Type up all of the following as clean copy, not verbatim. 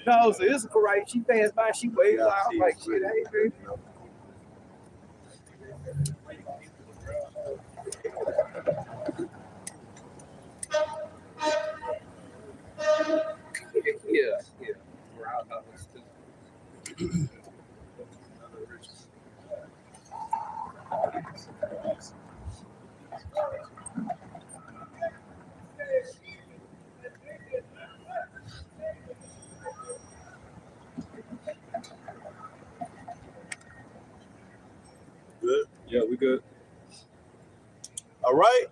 No, so this is correct. She passed by, she waved out. I'm like, shit, hey, dude. Yeah. Good? Yeah, we good. All right.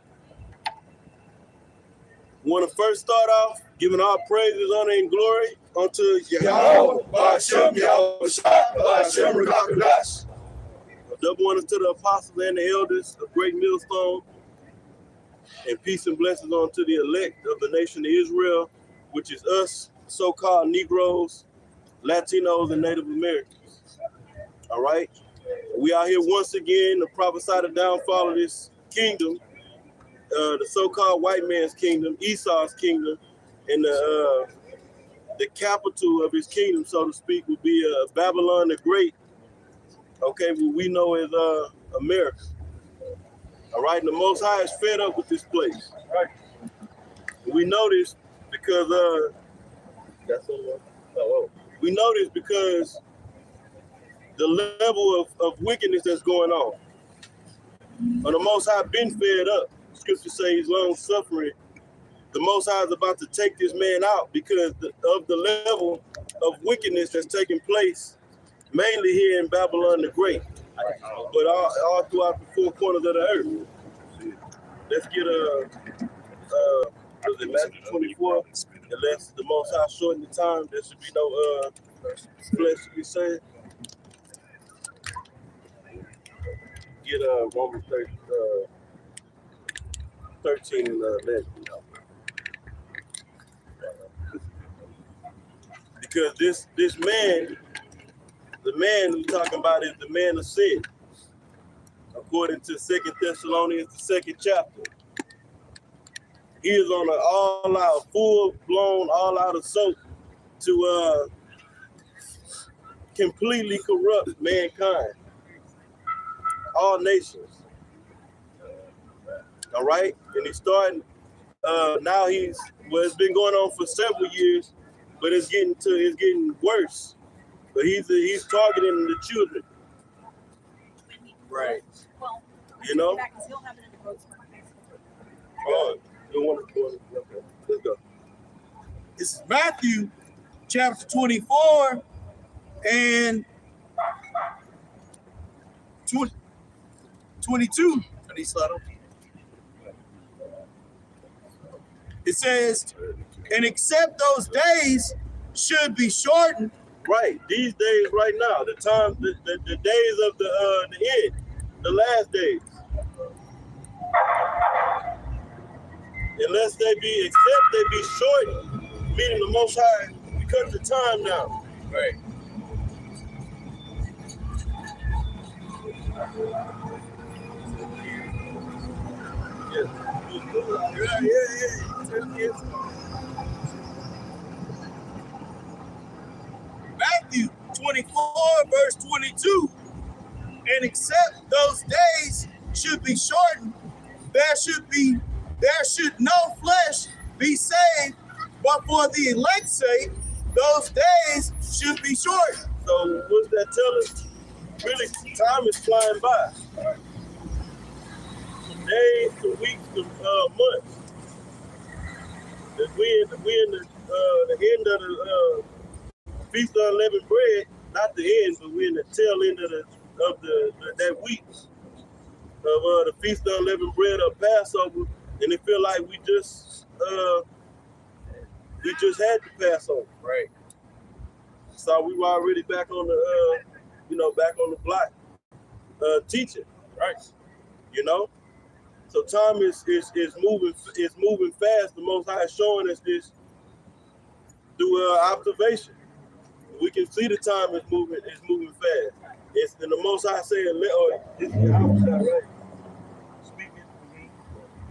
Want to first start off giving all praises, honor, and glory unto Yahweh, Ba'ashem, Yahweh, Ba'ashem, Rakakadash. Double honors to the apostles and the elders of Great Millstone, and peace and blessings unto the elect of the nation of Israel, which is us, so-called Negroes, Latinos, and Native Americans. All right? We are here once again to prophesy the downfall of this kingdom, the so-called white man's kingdom, Esau's kingdom, and the capital of his kingdom, so to speak, would be Babylon the Great. Okay, what we know as America. All right, and the Most High is fed up with this place. Right. We know this because we know this because the level of wickedness that's going on. But the Most High been fed up. Scripture says he's long suffering. The Most High is about to take this man out because of the level of wickedness that's taking place, mainly here in Babylon the Great, but all throughout the four corners of the earth. Let's get Matthew 24. Unless the Most High shorten the time, there should be no flesh to be saved. Get Romans 13 and 11. Because this man, the man we're talking about is the man of sin. According to 2 Thessalonians, the 2nd chapter. He is on an all-out, full-blown, all-out assault to completely corrupt mankind. All nations. All right? And he's starting, now it's been going on for several years, but it's getting worse. But he's targeting the children. Right. You know? Let's go. This is Matthew chapter 24 and 22. It says, and except those days should be shortened. Right, these days, right now, the time, the days of the end, the last days. Unless they be shortened, meaning the Most High cut the time down. Right. Yeah. Matthew 24, verse 22. And except those days should be shortened, there should no flesh be saved, but for the elect's sake, those days should be shortened. So what's that telling us? Really, time is flying by. Days to weeks to months. We in the end of the Feast of Unleavened Bread, not the end, but we're in the tail end of that week of the Feast of Unleavened Bread of Passover, and it feel like we just had the Passover. Right. So we were already back on the back on the block teaching. Right. You know? So time is moving fast. The Most High is showing us this through observation. We can see the time is moving fast. It's and the Most High saying, this is the opposite, right? Speaking.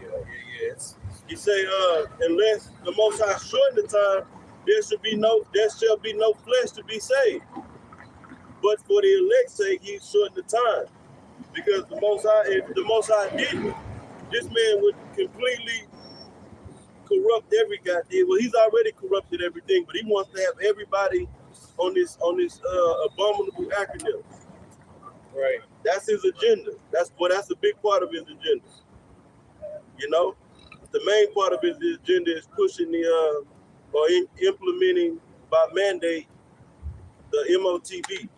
Yeah. It's He say, unless the Most High shorten the time, there shall be no flesh to be saved. But for the elect's sake, he shortened the time. Because the Most High, if the Most High didn't, this man would completely corrupt every goddamn. Well, he's already corrupted everything, but he wants to have everybody on this abominable acronym. Right. That's his agenda. That's a big part of his agenda. You know, the main part of his agenda is pushing implementing by mandate the MOTB.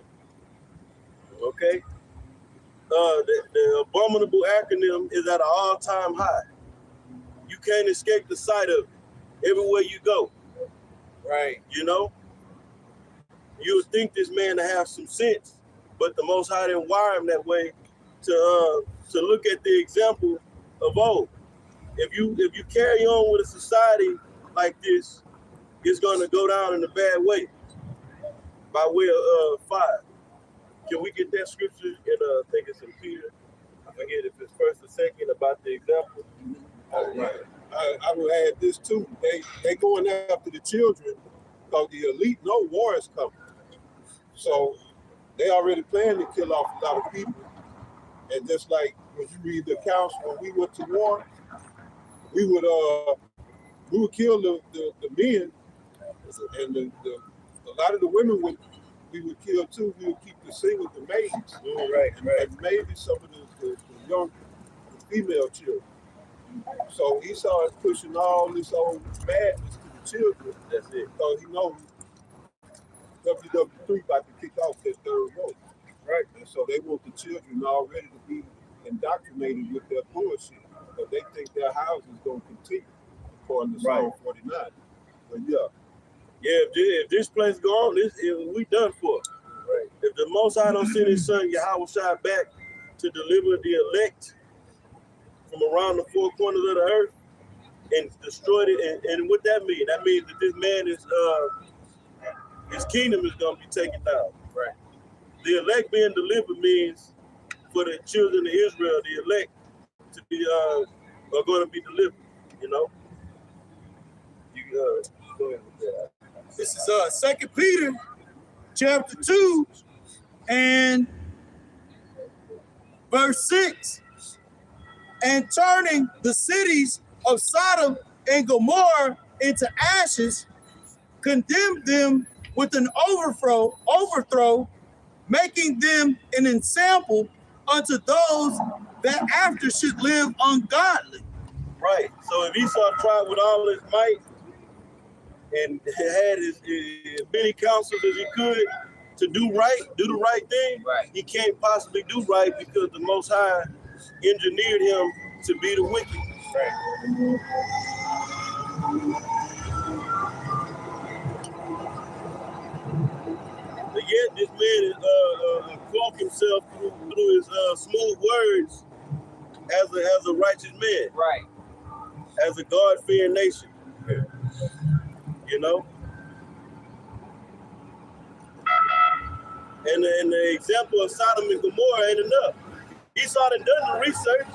Okay. The abominable acronym is at an all-time high. You can't escape the sight of it everywhere you go. Right. You know, you would think this man to have some sense, but the Most High didn't wire him that way to look at the example of old. If you carry on with a society like this, it's going to go down in a bad way by way of fire. Can we get that scripture in, I think it's in Peter. I forget if it's first or second about the example. Right. I will add this too. They going after the children because the elite know war is coming. So they already plan to kill off a lot of people. And just like when you read the accounts when we went to war, we would kill the men, and a lot of the women we would kill too. We would keep the single, the maids. Right. And maybe some of the young female children. So Esau is pushing all this old madness to the children. That's it. Because he knows WW3 about to kick off that third vote. Right. And so they want the children already to be indoctrinated with their bullshit. Because they think their house is going to continue, according to Psalm 49. But yeah. Yeah, if this place go on, we done for. Right. If the Most High don't send his son Yahweh Shai back to deliver the elect from around the four corners of the earth and destroyed it, and what that means? That means that this man is his kingdom is gonna be taken down. Right. The elect being delivered means for the children of Israel, the elect to be are going to be delivered. You know. You go ahead with that. This is 2 Peter chapter 2 and verse 6. And turning the cities of Sodom and Gomorrah into ashes, condemned them with an overthrow, making them an ensample unto those that after should live ungodly. Right. So if Esau tried with all his might and had as many counsels as he could to do the right thing, Right. he can't possibly do right because the Most High engineered him to be the wicked. Right. But yet this man cloak himself through his smooth words as a righteous man, Right. as a God-fearing nation. You know? And the example of Sodom and Gomorrah ain't enough. Esau done the research.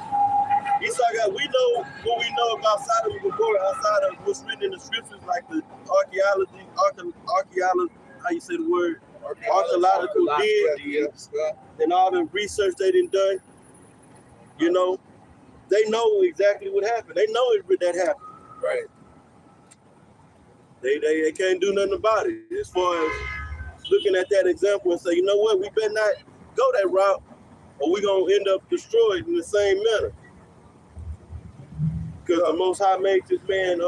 Esau we know what we know about Sodom and Gomorrah outside of what's written in the scriptures, like the archaeology, how you say the word? Archaeological digs and all the research they done. You know, they know exactly what happened. They know that happened. Right. They can't do nothing about it. As far as looking at that example and say, you know what, we better not go that route or we're going to end up destroyed in the same manner. Because the Most High made this man,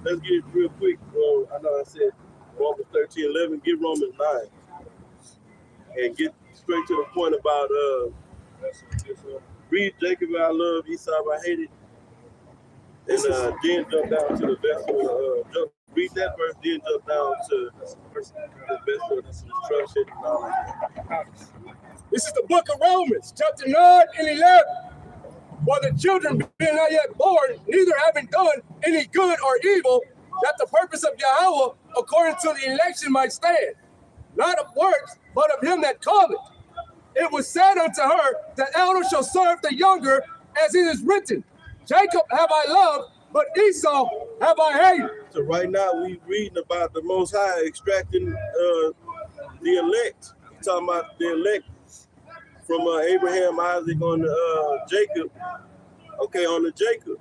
let's get it real quick. I know I said Romans 13:11, get Romans 9. And get straight to the point about, read Jacob I love, Esau I hated. And then jump down to the vessel, read that verse, then jump down to the vessel of destruction and all that. This is the book of Romans, chapter 9 and 11. For the children being not yet born, neither having done any good or evil, that the purpose of Yahweh according to the election might stand, not of works, but of him that calleth. It was said unto her, the elder shall serve the younger, as it is written, Jacob have I loved, but Esau have I hated. So right now we reading about the Most High extracting the elect. He's talking about the elect from Abraham, Isaac on to Jacob. Okay, on to Jacob.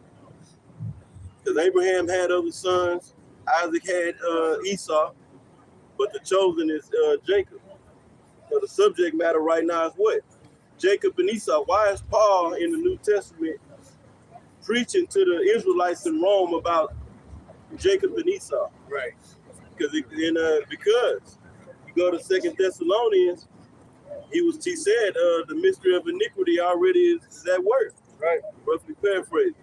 Because Abraham had other sons, Isaac had Esau, but the chosen is Jacob. So the subject matter right now is what? Jacob and Esau. Why is Paul in the New Testament preaching to the Israelites in Rome about Jacob and Esau? Right. Because you go to 2 Thessalonians, he said the mystery of iniquity already is at work. Right. Roughly paraphrasing.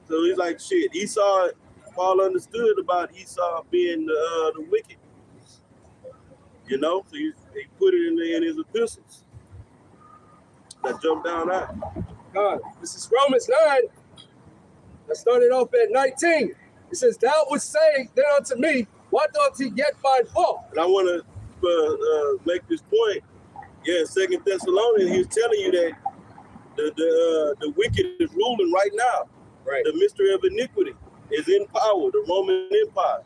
So he's like, shit, Esau, Paul understood about Esau being the wicked. You know, so he put it in his epistles. That jump down out. God, this is Romans 9. I started off at 19. It says, thou wouldst say then unto me, what doth he yet find fault? And I want to make this point. Yeah, 2 Thessalonians, he's telling you that the wicked is ruling right now. Right. The mystery of iniquity is in power, the Roman Empire.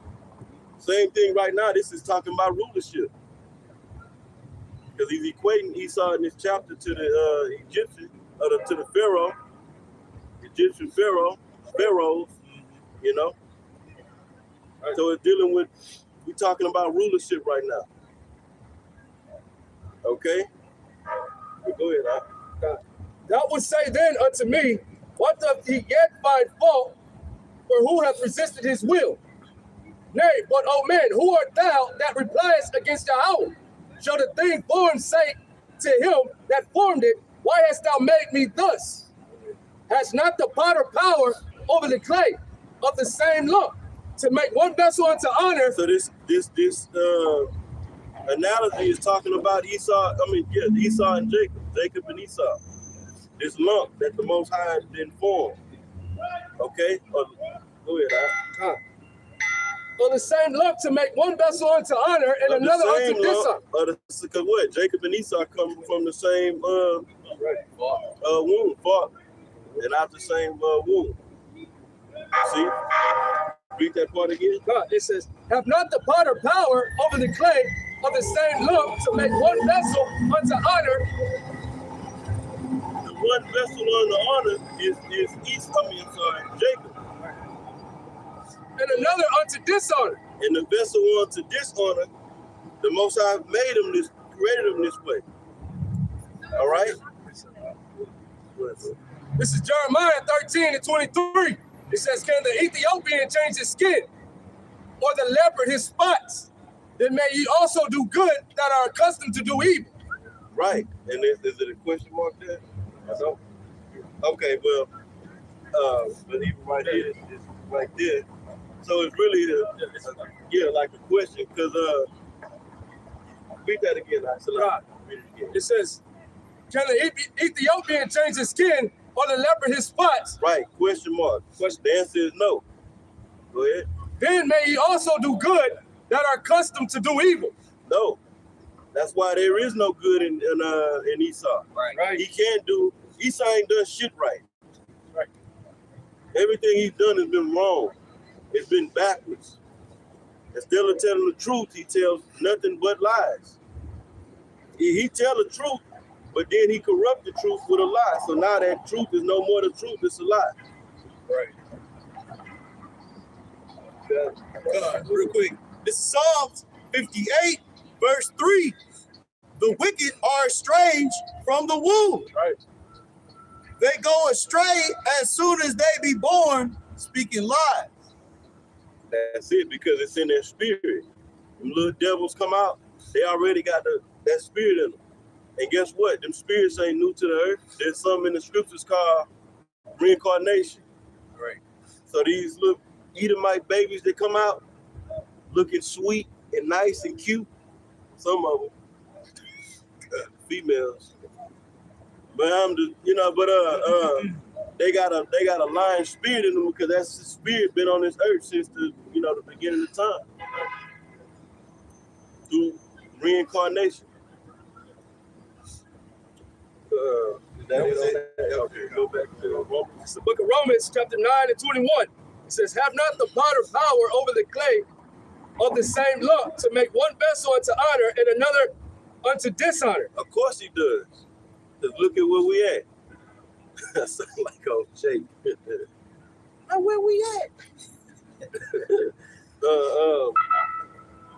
Same thing right now. This is talking about rulership. Because he's equating Esau in this chapter to the Egyptian, to the Pharaoh, Egyptian pharaohs, you know. Right. So it's dealing with, we're talking about rulership right now. Okay? Go ahead. Thou wouldst say then unto me, what doth he yet find fault, for who hath resisted his will? Nay, but, O man, who art thou that repliest against Yahweh? Shall the thing formed say to him that formed it, why hast thou made me thus? Has not the potter power over the clay of the same lump to make one vessel unto honor? So this analogy is talking about Esau and Jacob and Esau. This lump that the Most High didn't form. Okay? Go ahead. On the same lump to make one vessel unto honor and another unto dishonor. Because what? Jacob and Esau come from the same womb, father, and out the same womb. See? Read that part again. God, it says, have not the potter power over the clay of the same lump to make one vessel unto honor? The one vessel unto honor is Jacob. And another unto dishonor. And the vessel unto dishonor, the Most High created him this way. All right? This is Jeremiah 13:23. It says, can the Ethiopian change his skin, or the leopard his spots? Then may ye also do good that are accustomed to do evil. Right. And is it a question mark there? So, okay, well, but even right here, it's right there. So it's really, like a question, because, read that again, God. It says, can the Ethiopian change his skin, or the leopard his spots? Right, question mark. The answer is no. Go ahead. Then may he also do good that are accustomed to do evil. No. That's why there is no good in Esau. Right. Esau ain't done shit right. Right. Everything he's done has been wrong. It's been backwards. Instead of telling the truth, he tells nothing but lies. He tell the truth, but then he corrupt the truth with a lie. So now that truth is no more the truth, it's a lie. Right. Real quick. This is Psalms 58, verse 3. The wicked are estranged from the womb. Right. They go astray as soon as they be born, speaking lies. That's it, because it's in their spirit. When little devils come out, they already got that spirit in them. And guess what? Them spirits ain't new to the earth. There's some in the scriptures called reincarnation. Right. So these little Edomite babies that come out looking sweet and nice and cute, some of them, females. But they got a lion spirit in them, because that's the spirit been on this earth since the beginning of time. Through reincarnation. Is That was it. Okay, go back to Romans. It's the book of Romans, chapter 9 and 21. It says, have not the potter power over the clay of the same lump to make one vessel unto honor and another unto dishonor? Of course he does. Just look at where we at. Sound like old Jake. Where we at?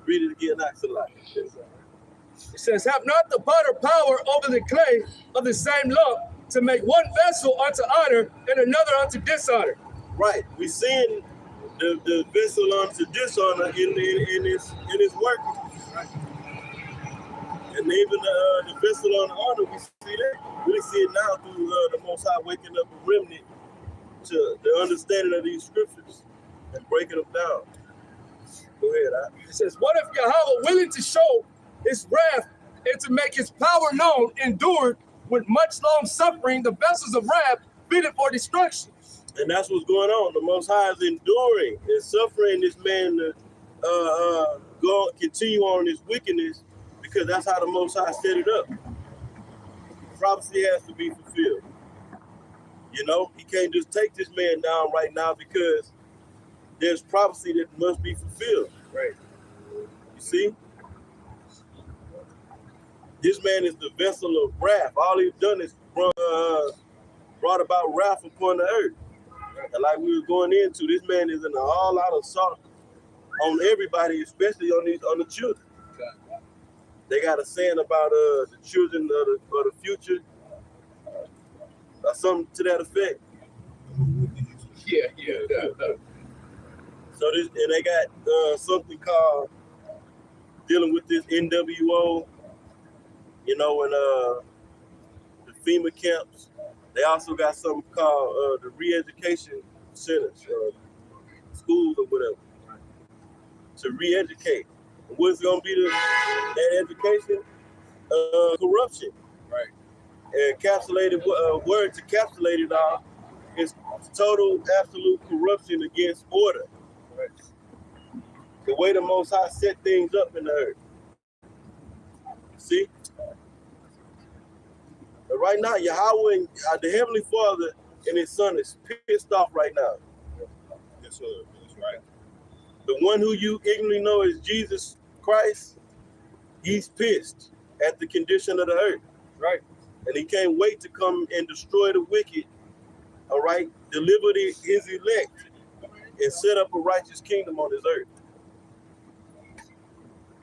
Read it again, Axelot. It says, have not the potter power over the clay of the same lump to make one vessel unto honor and another unto dishonor? Right. We seeing the vessel unto dishonor in his work. And even the vessel on honor, we see that. We see it now through the Most High waking up a remnant to the understanding of these scriptures and breaking them down. Go ahead. It says, what if Yahweh, willing to show his wrath and to make his power known, endured with much long suffering the vessels of wrath fitted for destruction? And that's what's going on. The Most High is enduring and suffering this man to continue on his wickedness, because that's how the Most High set it up. Prophecy has to be fulfilled. You know, he can't just take this man down right now because there's prophecy that must be fulfilled. Right. You see? This man is the vessel of wrath. All he's done is brought about wrath upon the earth. And like we were going into, this man is in all out assault on everybody, especially on the children. They got a saying about the children of the future, or something to that effect. Yeah. So this, and they got something called dealing with this NWO, you know, and the FEMA camps. They also got something called the re-education centers, schools or whatever, to re-educate. What's going to be that education? Corruption. Right. Encapsulated word to encapsulate it all is total, absolute corruption against order. Right. The way the Most High set things up in the earth. See? But right now, Yahweh, and the Heavenly Father and His Son is pissed off right now. Yes, sir. That's right. The one who you ignorantly know is Jesus Christ, he's pissed at the condition of the earth. Right. And he can't wait to come and destroy the wicked, all right? Deliver his elect and set up a righteous kingdom on this earth.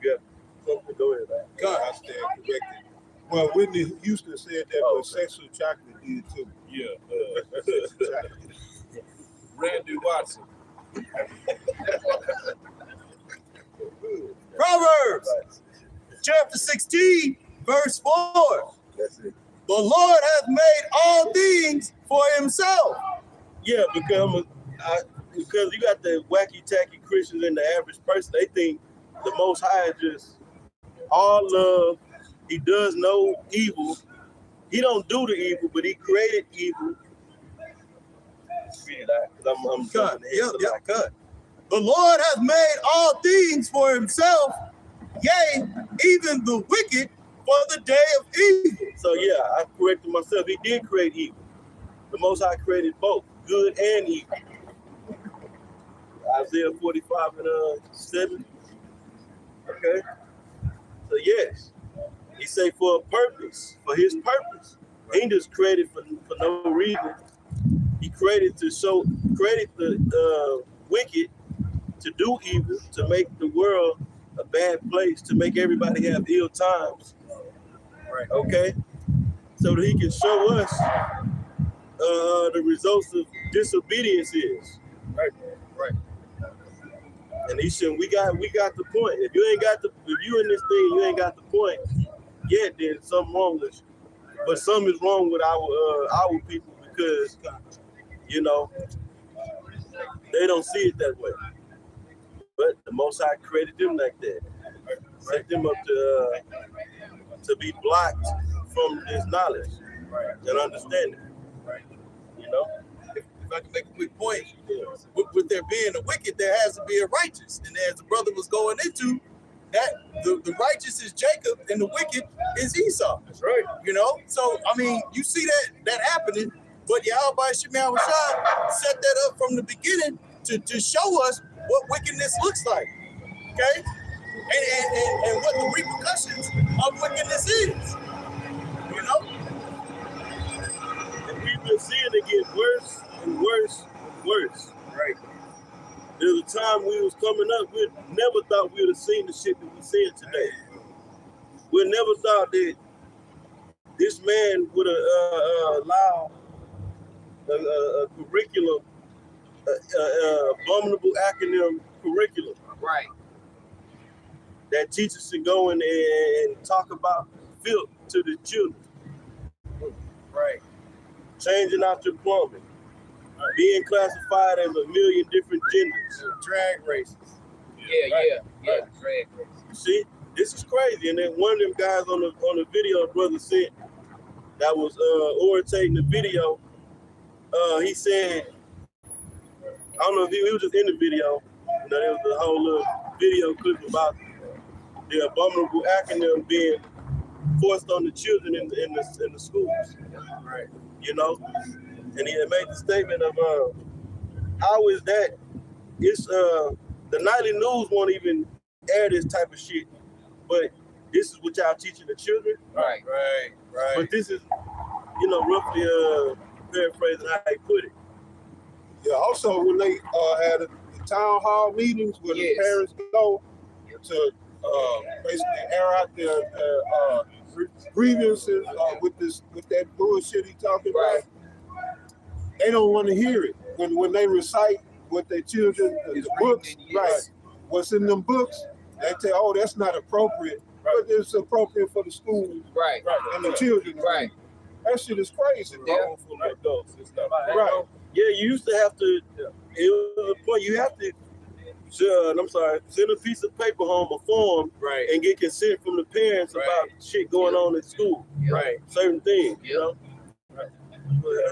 Yeah, something to go ahead, man. God, I stand corrected. Well, Whitney Houston said that, but Sexual Chocolate did too. Yeah. Sexual Chocolate. Randy Watson. Proverbs chapter 16, verse 4. That's it. The Lord hath made all things for himself. Yeah, because you got the wacky tacky Christians and the average person, they think the Most High is just all love. He does no evil. He don't do the evil, but he created evil. Read that, 'cause I'm Cut. jumping ahead a lot. Cut. The Lord hath made all things for himself, yea, even the wicked for the day of evil. So yeah, I corrected myself. He did create evil. The Most High created both, good and evil. Isaiah 45 and 7. Okay. So yes, he say for a purpose, for his purpose. He ain't just created for no reason. He created the wicked to do evil, to make the world a bad place, to make everybody have ill times. Right. Okay? So that he can show us the results of disobedience is. Right. Right. And he said, we got the point. If you in this thing, you ain't got the point yet, then something wrong with you. But something is wrong with our people because, you know, they don't see it that way. But the Most High created them like that. Set them up to be blocked from this knowledge and understanding. Right. You know? If I can make a quick point, with there being a wicked, there has to be a righteous. And as the brother was going into, that the righteous is Jacob and the wicked is Esau. That's right. You know, so I mean, you see that happening, but Yahweh Shemel Rashad set that up from the beginning to show us what wickedness looks like. Okay, and what the repercussions of wickedness is. You know, And we've been seeing it get worse and worse and worse. right? There's a time we was coming up, we never thought we would have seen the shit that we're seeing today. We never thought that this man would allow a curriculum, abominable acronym curriculum Right. that teachers should go in and talk about filth to the children, Right. changing out your plumbing, being classified as a million different genders. Drag races. Yeah. Drag race. You see, this is crazy. And then one of them guys on the video, brother said, that was orating the video. He said, I don't know if he was just in the video. You know, there was a whole little video clip about the abominable acronym being forced on the children in the schools. Right. You know, and he had made the statement of how is that? It's the nightly news won't even air this type of shit, but this is what y'all teaching the children. Right. But this is, you know, roughly paraphrasing how they put it. Yeah, also when they had the town hall meetings where Yes. the parents go to basically air out their grievances with that bullshit he talking Right. about, they don't want to hear it. When they recite what their children, the books, right, what's in them books, they say, oh, that's not appropriate, but it's appropriate for the school Right. and the children. Right. That shit is crazy, bro. Yeah. Full of adults and stuff. Right. Yeah, you used to have to. It was a point you have to. Send a piece of paper home, a form, Right. and get consent from the parents Right. about shit going on at school. Right. Certain things, you know.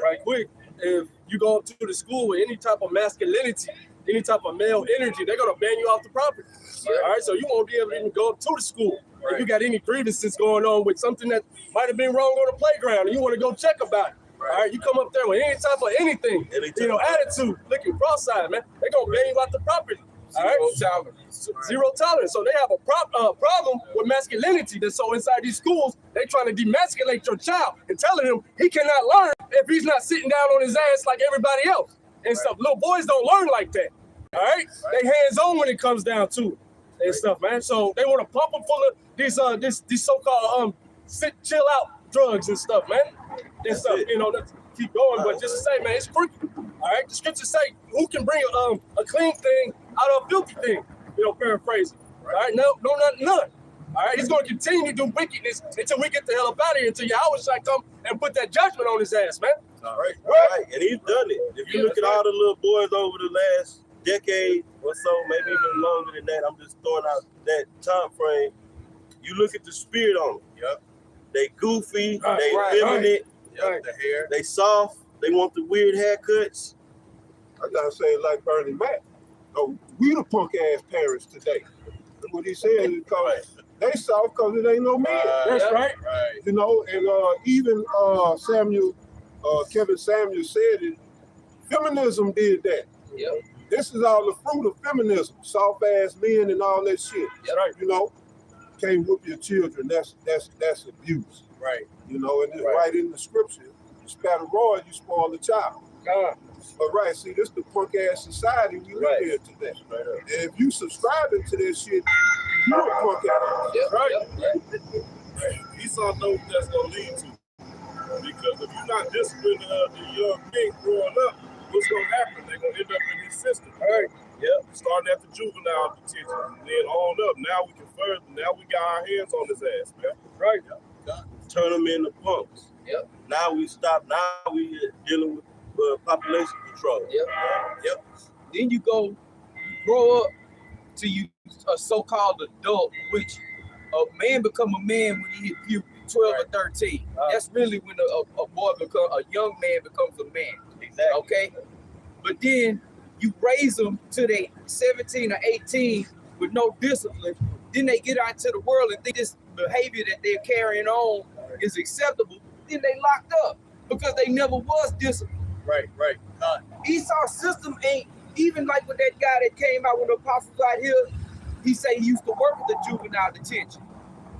Right quick, if you go to the school with any type of masculinity, any type of male energy, they're gonna ban you off the property. All right, so you won't be able to even go up to the school. If you got any grievances going on with something that might have been wrong on the playground and you want to go check about it. All right, you come up there with any type of anything, attitude, looking cross-eyed, man, they're gonna ban you off the property. All right, zero tolerance. So they have a problem with masculinity that's so inside these schools, they trying to demasculate your child and telling him he cannot learn if he's not sitting down on his ass like everybody else and stuff. Little boys don't learn like that. All right, they hands-on when it comes down to it and stuff, man. So they want to pump them full of these so-called chill out drugs and stuff, man. And stuff, you know, let's keep going. But just to say, man, it's freaky. All right, the scriptures say, who can bring a clean thing out of a filthy thing? You know, paraphrasing. All right, none. All right, he's going to continue to do wickedness until we get the hell up out of here, until Yahweh shall come and put that judgment on his ass, man. Right, and he's done it. If you look at all the little boys over the last decade or so, maybe even longer than that, I'm just throwing out that time frame. You look at the spirit on them. Yep. They goofy, Right, they right, effeminate, Yep. The hair. they soft, they want the weird haircuts. I gotta say it like Bernie Mac. Oh, we the punk ass parents today. That's what he said is because they soft because it ain't no man. That's right. Right. You know, and even Kevin Samuel said it. Feminism did that. Yep. This is all the fruit of feminism. Soft ass men and all that shit. That's right. You know, can't whoop your children. That's abuse. Right. You know, and it's right in the scripture. You spat a rod, you spoil the child. But right, see, this the punk ass society we live in today. And if you subscribing to this shit, you're a punk ass. Yep. Right. Esau knows what that's going to lead to. Because if you're not disciplining the young kid growing up, what's going to happen? They're going to end up in his system. Right. Yep. Starting at the juvenile detention, and then on up. Now we can further. Now we got our hands on his ass, man. Right. Turn them into punks. Yep. Now we stop. Now we dealing with population control. Yep. Then you grow up to you a so-called adult, which a man become a man when he hit puberty, 12 or 13. That's really when a young man becomes a man. Exactly. Okay? But then you raise them to they 17 or 18 with no discipline, then they get out into the world and think this behavior that they're carrying on is acceptable, then they locked up because they never was disciplined. Right. Esau's system ain't even like with that guy that came out when the apostles out here. He say he used to work with the juvenile detention,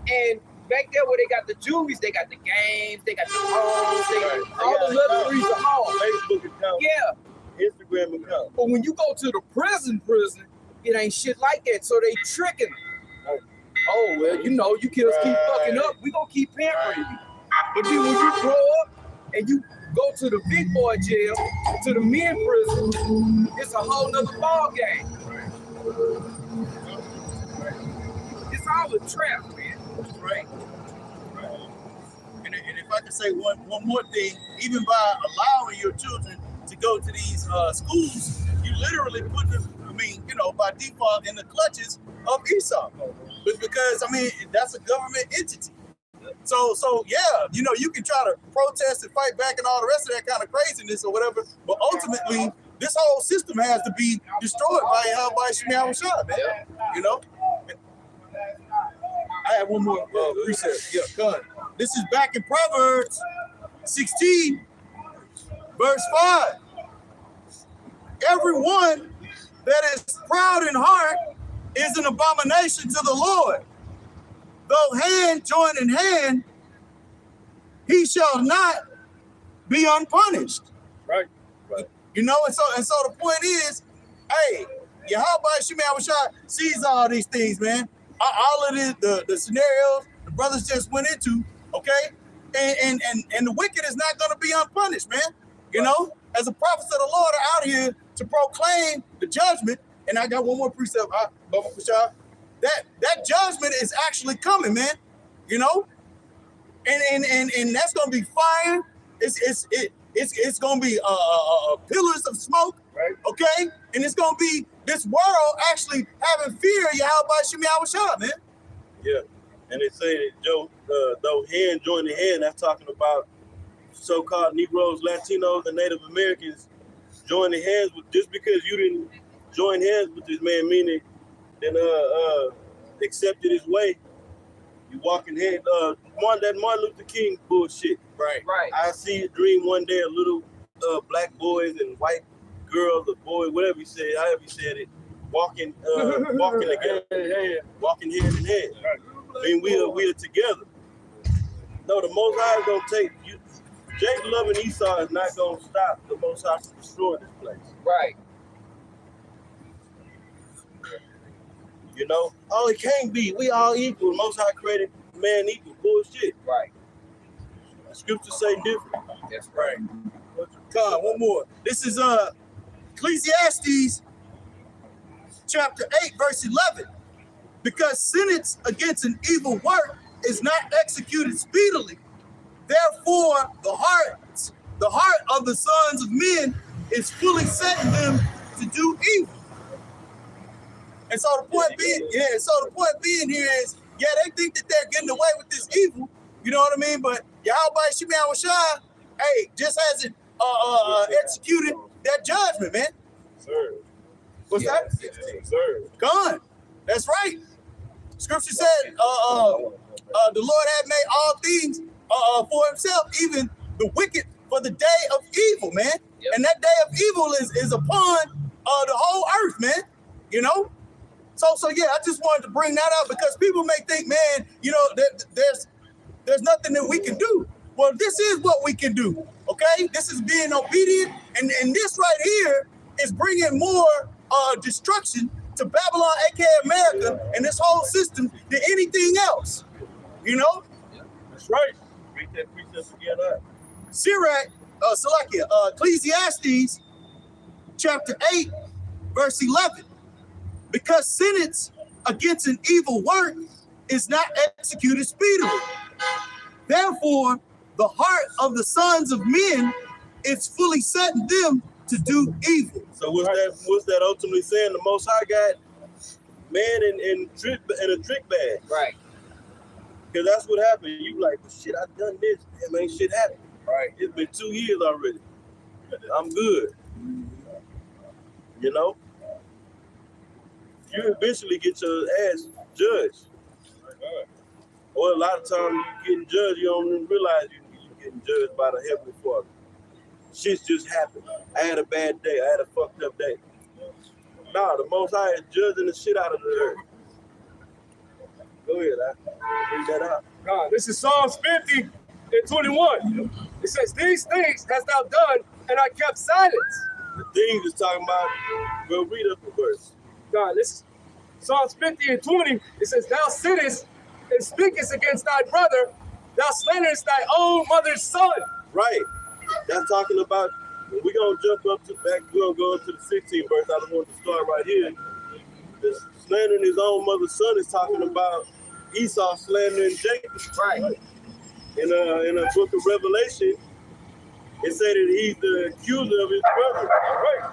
and back there where they got the juvies, they got the games, they got the homes, they got all the luxuries of home. Facebook account, Yeah, Instagram account. but when you go to the prison, it ain't shit like that. So they tricking them. Oh well, you know, you kids keep fucking up, we gonna keep pampering you. But then when you grow up and you go to the big boy jail, to the men prison, it's a whole nother ball game. It's all a trap, man. Right. And if I could say one more thing, even by allowing your children to go to these schools, you literally put them, by default in the clutches of Esau. But because, that's a government entity. So yeah, you can try to protest and fight back and all the rest of that kind of craziness or whatever, but ultimately, this whole system has to be destroyed by Shemi Awashai, man. I have one more precept. Yeah, cut. This is back in Proverbs 16, verse 5. Everyone that is proud in heart is an abomination to the Lord. Though hand join in hand, he shall not be unpunished. Right. And so the point is, hey, Yahweh Shemi Awashai sees all these things, man. All of the scenarios the brothers just went into, okay? And the wicked is not going to be unpunished, man. As the prophets of the Lord are out here to proclaim the judgment, and I got one more precept, Baba Kushai, that judgment is actually coming, man. And that's going to be fire. It's going to be pillars of smoke, right? Okay? And it's going to be this world actually having fear of Yahweh Shemi Awashai, man. Yeah. And they say that though hand join the hand, that's talking about so-called Negroes, Latinos, and Native Americans joining hands with, just because you didn't join hands with this man, meaning then accepted his way. You walking hand, that Martin Luther King bullshit. Right. I see a dream one day of little black boys and white girls or boys, whatever you said, however you said it, walking together, walking hand in hand. We are together. No, the Most High is gonna take you. Jacob loving Esau is not gonna stop the Most High from destroying this place. Right. Oh, it can't be. We all equal. Most High created man equal. Bullshit. Right. The scriptures say different. That's right. God, one more. This is Ecclesiastes chapter 8, verse 11. Because sentence against an evil work is not executed speedily. Therefore, the heart of the sons of men is fully set in them to do evil. And so the point being here is, they think that they're getting away with this evil, you know what I mean? But Yahweh Shemi Awashai, just hasn't executed that judgment, man. Sir. What's that? Sir. Gone. That's right. Scripture said, the Lord had made all things for himself, even the wicked for the day of evil, man. Yep. And that day of evil is upon the whole earth, man. So yeah, I just wanted to bring that up because people may think, man, there's nothing that we can do. Well, this is what we can do, okay? This is being obedient, and this right here is bringing more destruction to Babylon, aka America, and this whole system than anything else, That's right. Read that precept together. Ecclesiastes chapter 8, verse 11. Because sentence against an evil work is not executed speedily. Therefore, the heart of the sons of men is fully set in them to do evil. So what's that ultimately saying? The Most High got man in a trick bag. Right. Because that's what happened. You like, shit, I done this. Damn, ain't shit happened. Right. It's been 2 years already. I'm good. you eventually get your ass judged. Or a lot of times you getting judged, you don't even realize you're getting judged by the Heavenly Father. Shit's just happened. I had a bad day. I had a fucked up day. Nah, the Most High is judging the shit out of the earth. Go ahead, I read that out. God, this is Psalms 50 and 21. It says, these things hast thou done, and I kept silence. The things is talking about, we'll read up the verse. God, this is Psalms 50 and 20. It says, thou sittest and speakest against thy brother, thou slanderest thy own mother's son. Right. That's talking about, we're going to jump up to back, we're going to go up to the 16th verse. I don't want to start right here. The slandering his own mother's son is talking about Esau slandering Jacob. Right. In a book of Revelation, it said that he's the accuser of his brother. Right.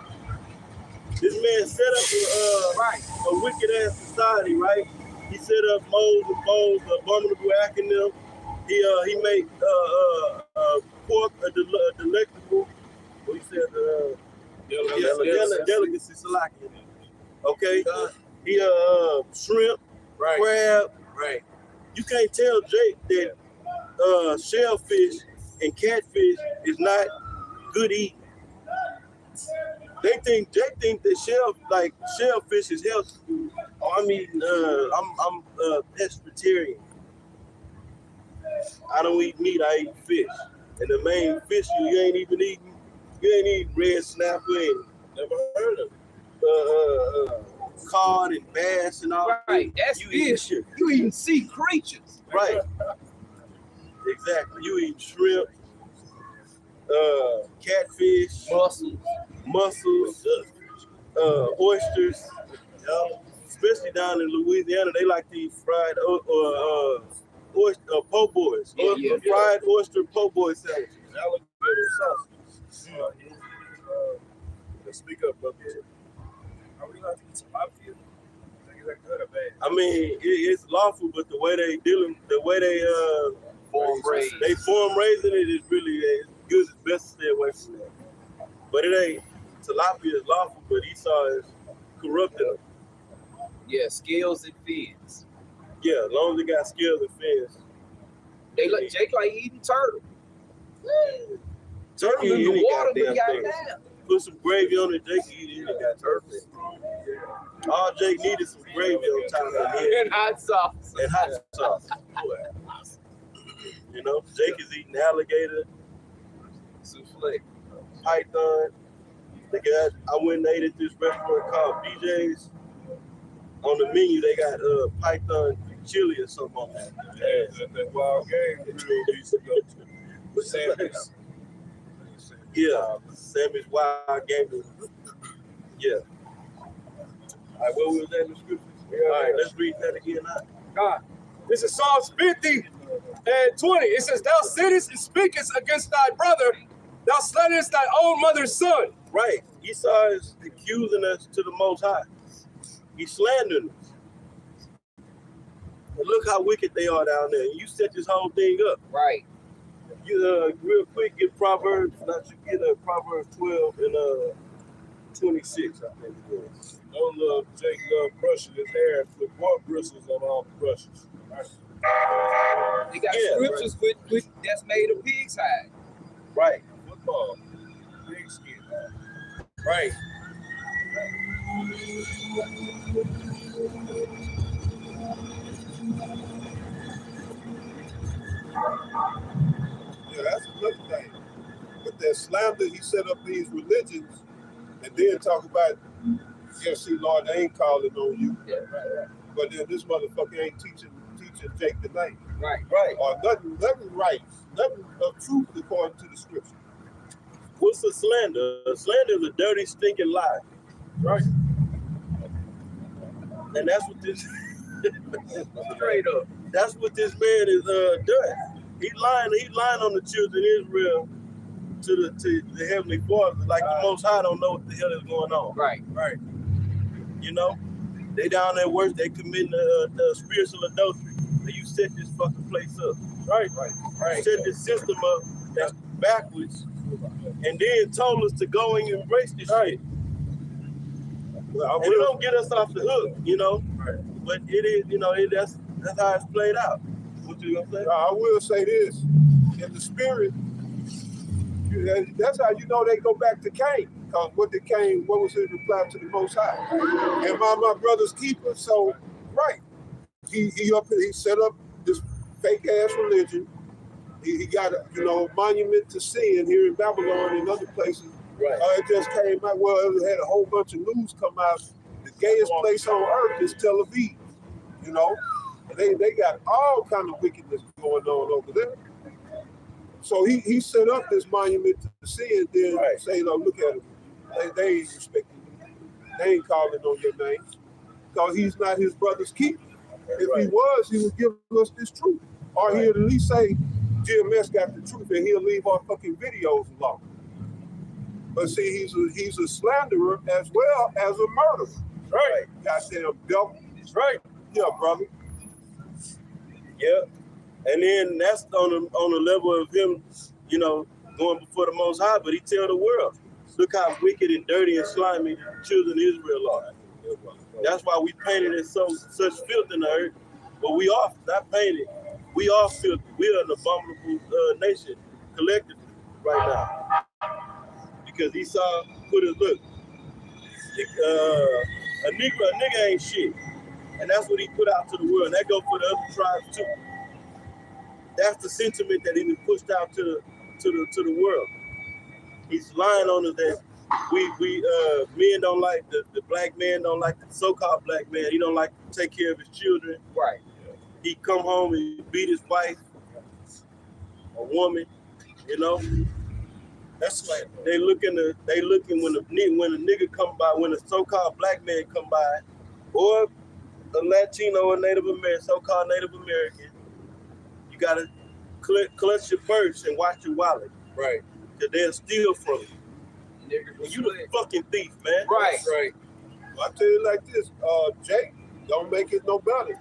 This man set up a wicked ass society, right? He set up moles and bowls, abominable acting them. He made pork a delectable. What he said? Delicacy, salaki. Okay. He shrimp, crab. Right. You can't tell Jake that shellfish and catfish is not good eating. Jake think that shellfish is healthy. I'm pescatarian. I don't eat meat, I eat fish. And the main fish you ain't eating red snapper and never heard of cod and bass and all. Right. That's fish. You eating sea creatures. Right. Exactly. You eat shrimp, catfish, mussels, oysters. Especially down in Louisiana, they like to eat fried oyster po' boys. Fried oyster po' boy sandwiches. Alligator sausage. Let's speak up, brother. Are we allowed to eat tilapia? Is that good or bad? I mean, it's lawful, but the way they form raising it is really as good as best to stay away from that. But it ain't. Tilapia is lawful, but Esau is corrupting them. Yeah, scales and fins. Yeah, as long as they got scales and fins. Jake like eating turtle. Turkey In the any water, but goddamn thing. goddamn. Put some gravy on it, Jake can eat any got turkey. All Jake needed some gravy on top of it. And hot sauce. And hot sauce. You know, Jake is eating alligator, Souffle. python. I went and ate at this restaurant called BJ's. On the menu, they got python chili or something on that. Yeah, that wild game that we used to go to. With Sammy's. Yeah, Sammy's wild game. Yeah. All right, what was that in the scripture? All right, let's read that again. God, this is Psalms 50 and 20. It says, thou sittest and speakest against thy brother, thou slanderest thy own mother's son. Right. Esau is accusing us to the Most High. He's slandering us. And look how wicked they are down there. You set this whole thing up. Right. You real quick get Proverbs. Not you get Proverbs 12 and 26. I think it is. Don't love Jake love brushing his hair and put more bristles on all the brushes. They got scriptures with that's made of pig's hide. Right. Football, big skin. Right. Yeah, that's another thing. With that slander, he set up these religions and then talk about, yeah, see, Lord, they ain't calling on you. Yeah, right. But then this motherfucker ain't teaching Jake the name. Right. Or nothing right. Nothing of truth according to the scripture. What's a slander? A slander is a dirty, stinking lie. Right. And that's what this Straight up. that's what this man is doing. He's lying on the children of Israel to the Heavenly Father, like the Most High don't know what the hell is going on. Right. Right. You know? They down there worse, they committing the spiritual adultery. And you set this fucking place up. Right. You set this system up that's backwards and then told us to go and embrace this shit. Well, And it don't get us off the hook, you know. Right. But it is, you know, that's how it's played out. What you gonna say? I will say this: in the spirit, that's how you know they go back to Cain. Because what was his reply to the Most High? Am I my brother's keeper? So, right, he set up this fake ass religion. He got a monument to sin here in Babylon and other places. Right. It just came out. Well, it had a whole bunch of news come out. The gayest place on earth is Tel Aviv. You know, and they got all kind of wickedness going on over there. So he set up this monument to sin, then say, "No, look at him. They ain't respecting you. They ain't calling on your name because he's not his brother's keeper. If he was, he would give us this truth, or he'd at least say GMS got the truth, and he'll leave our fucking videos alone." But see, he's a slanderer as well as a murderer. Right. Goddamn devil. That's right. Yeah, brother. Yeah. And then that's on the level of him, you know, going before the Most High, but he tell the world, look how wicked and dirty and slimy the children of Israel are. That's why we painted it such filth in the earth. But we are not painted. We are filthy. We are an abominable nation collectively right now. Because Esau put his look. A nigga ain't shit. And that's what he put out to the world. And that go for the other tribes too. That's the sentiment that he been pushed out to the world. He's lying on us that we men don't like the black man, don't like the so-called black man. He don't like to take care of his children. Right. He come home and beat his wife, a woman, you know. That's like they looking when a nigga come by, when a so-called black man come by, or a Latino or Native American, so-called Native American, you gotta clutch your purse and watch your wallet. Right. Cause they'll steal from you. Nigga, You the fucking thief, man. Right. Right. I tell you like this, Jake don't make it no better.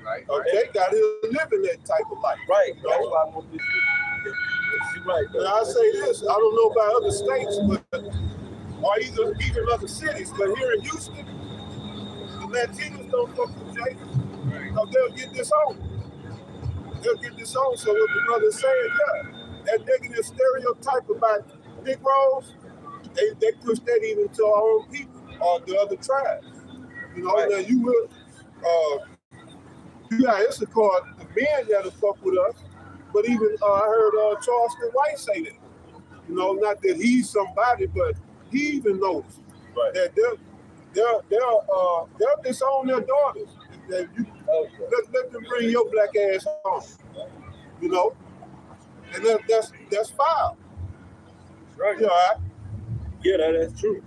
Right. Jake got to live in that type of life. Right. That's why I want this shit. You're right. And I say this, I don't know about other states, but or even other cities, but here in Houston, the Latinos don't fuck with Jake because they'll get disowned. They'll get disowned. So what the brother's saying, yeah, that negative stereotype about Negroes, they push that even to our own people or the other tribes. You know, now you will, you got Issachar, the men that'll fuck with us, but even I heard Charleston White say that. You know, not that he's somebody, but he even noticed that they'll disown their daughters. That you, let them bring your black ass home. You know, and that's foul. Right. You know, right? Yeah, that's true.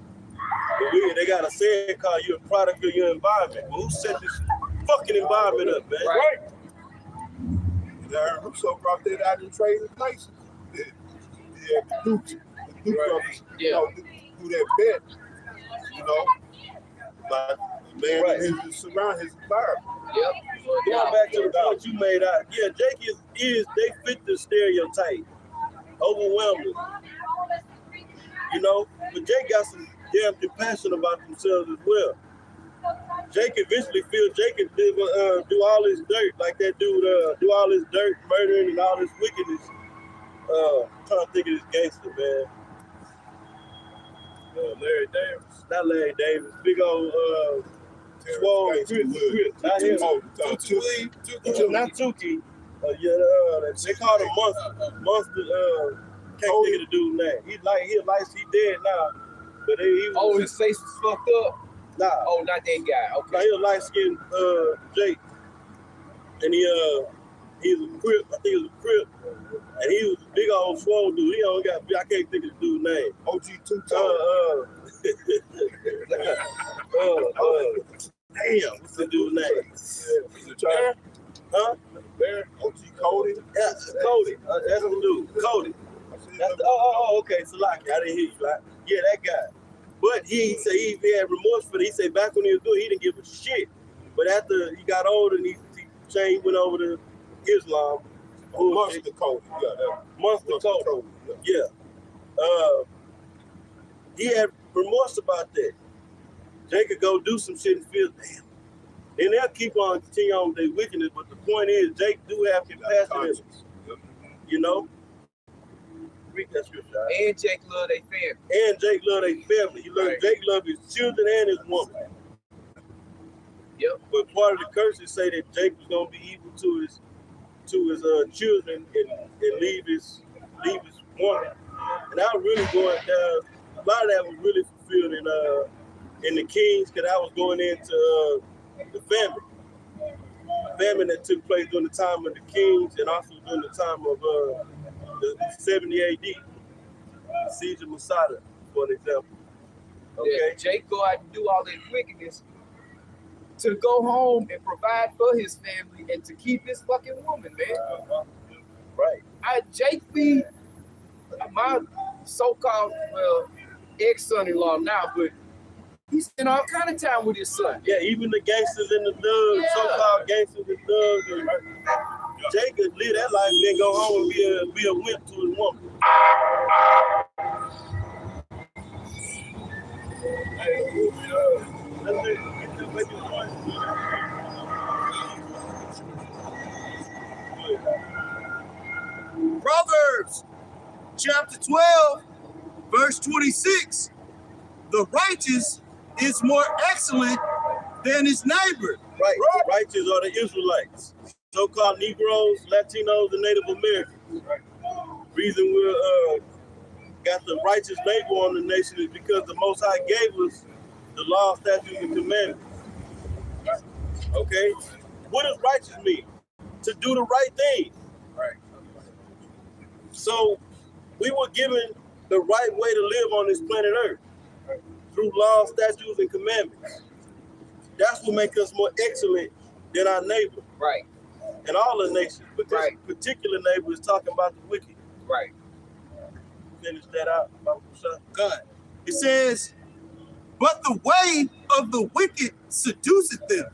But they got a saying called "you're a product of your environment." Well, who set this fucking environment up, man? Right. Russo brought that out in trading places. Yeah, the Duke brothers, Yeah. you know, do that bet, you know, but man is surround his environment. Yep. Going back to the point you made out, yeah, Jake is they fit the stereotype overwhelmingly. You know, but Jake got some damn compassion about themselves as well. Jake eventually feels Jake can do all his dirt, like that dude do all his dirt, murdering and all this wickedness. I'm trying to think of this gangster, man. Larry Davis. Not Larry Davis. Big old swole Crip. Not him. Not Tuki. They call him Monster. Monster can't think of the dude's name. He dead now. But he was, His face was fucked up. nah. Oh, not that guy. Okay. Now, he was light-skinned Jake. And he was a Crip. I think he was a Crip. And he was a big old swole dude. He only got, I can't think of the dude's name. OG Two-Tone. Damn, what's the dude's name? He's a child. Huh? OG Cody. Yeah, Cody. That's the dude. Cody. That's okay. Salaki. I didn't hear you. Right? Yeah, that guy. But he said he had remorse for it. He said back when he was doing it, he didn't give a shit. But after he got older and he went over to Islam. Monster Cody. Yeah, Monster Cody. Yeah. He had remorse about that. they could go do some shit and feel, damn. Then they'll keep on continuing on with their wickedness, but the point is, Jake do have compassion, you know? Read that scripture. Right? And Jake love their family. And Jake love their family. He love, Right. Jake love his children and his woman. Yep. But part of the curses say that Jake was gonna be evil to his children and leave his woman. And I was really going down. A lot of that was really fulfilled in the Kings, because I was going into the famine that took place during the time of the Kings and also during the time of the 70 AD, the siege of Masada, for example. Okay. Yeah, Jake go out and do all that wickedness to go home and provide for his family and to keep his fucking woman, man. Right. Jake be my so-called ex-son-in-law now, but he spent all kind of time with his son. Yeah, even the gangsters and the thugs, Yeah. so-called gangsters and thugs, Jake could live that life and then go home and be a whip to his woman. Proverbs chapter 12, verse 26. The righteous is more excellent than his neighbor. Right. Righteous are the Israelites, so-called Negroes, Latinos, and Native Americans. Reason we're got the righteous label on the nation is because the Most High gave us the law, statutes, and commandments. Okay? What does righteous mean? To do the right thing. Right. So we were given the right way to live on this planet Earth through law, statutes, and commandments. That's what makes us more excellent than our neighbor Right. and all the nations. But this Right. particular neighbor is talking about the wicked. Right. Finish that out. God. It says, but the way of the wicked seduceth them.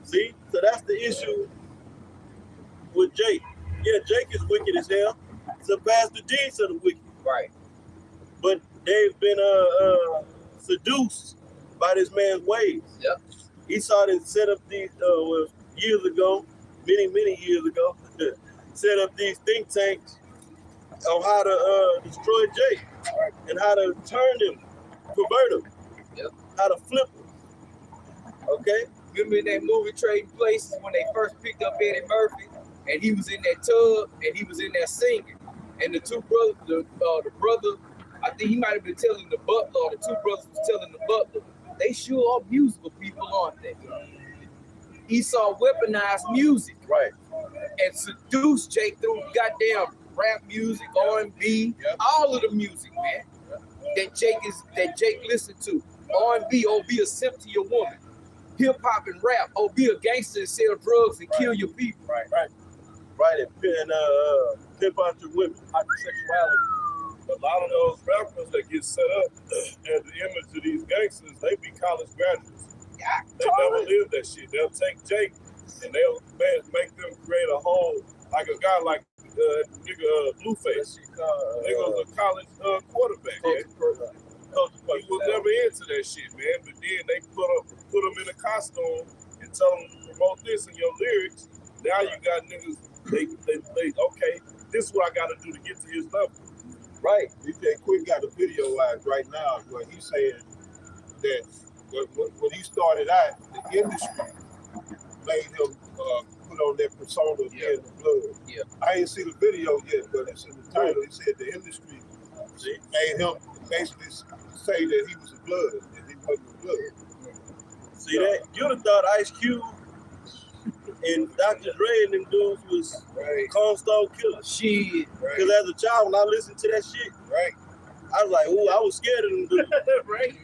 See? So that's the issue with Jake. Yeah, Jake is wicked as hell. Surpass the deeds of the wicked. Right. But they've been seduced by this man's ways. Yep. Esau done set up these years ago, many years ago, set up these think tanks on how to destroy Jake and how to turn him, pervert him, Yep. how to flip him. Okay? Remember in that movie Trading Places when they first picked up Eddie Murphy and he was in that tub and he was in there singing. And the two brothers, the brother, I think he might have been telling the butler, or the two brothers was telling the butler, they sure are musical people, aren't they? Esau weaponized music, Right. and seduced Jake through goddamn rap music, R&B, all of the music, man. That Jake listened to. R&B, oh, be a simp to your woman. Hip hop and rap, oh, be a gangster and sell drugs and kill your people. Right. And pimp out your women. A lot of those rappers that get set up as the image of these gangsters, they be college graduates. They never live that shit. They'll take Jake and they'll make them create a whole, like a guy like nigga Blueface. Nigga's a college quarterback, man. He was never into that shit, man. But then they put him in a costume and tell him to promote this in your lyrics. Now you got niggas, they okay, this is what I gotta do to get to his level. Right. DJ Quick got a video out right now where he's saying that when he started out, the industry made him put on that persona of being the blood. Yeah. I ain't see the video yet, but it's in the title. It said the industry made him basically say that he was a blood and he wasn't a blood. See that? You'd have thought Ice Cube and Dr. Dre and them dudes was Cornerstone killers. Shit. Because as a child, when I listened to that shit, I was like, ooh, I was scared of them dudes. Right.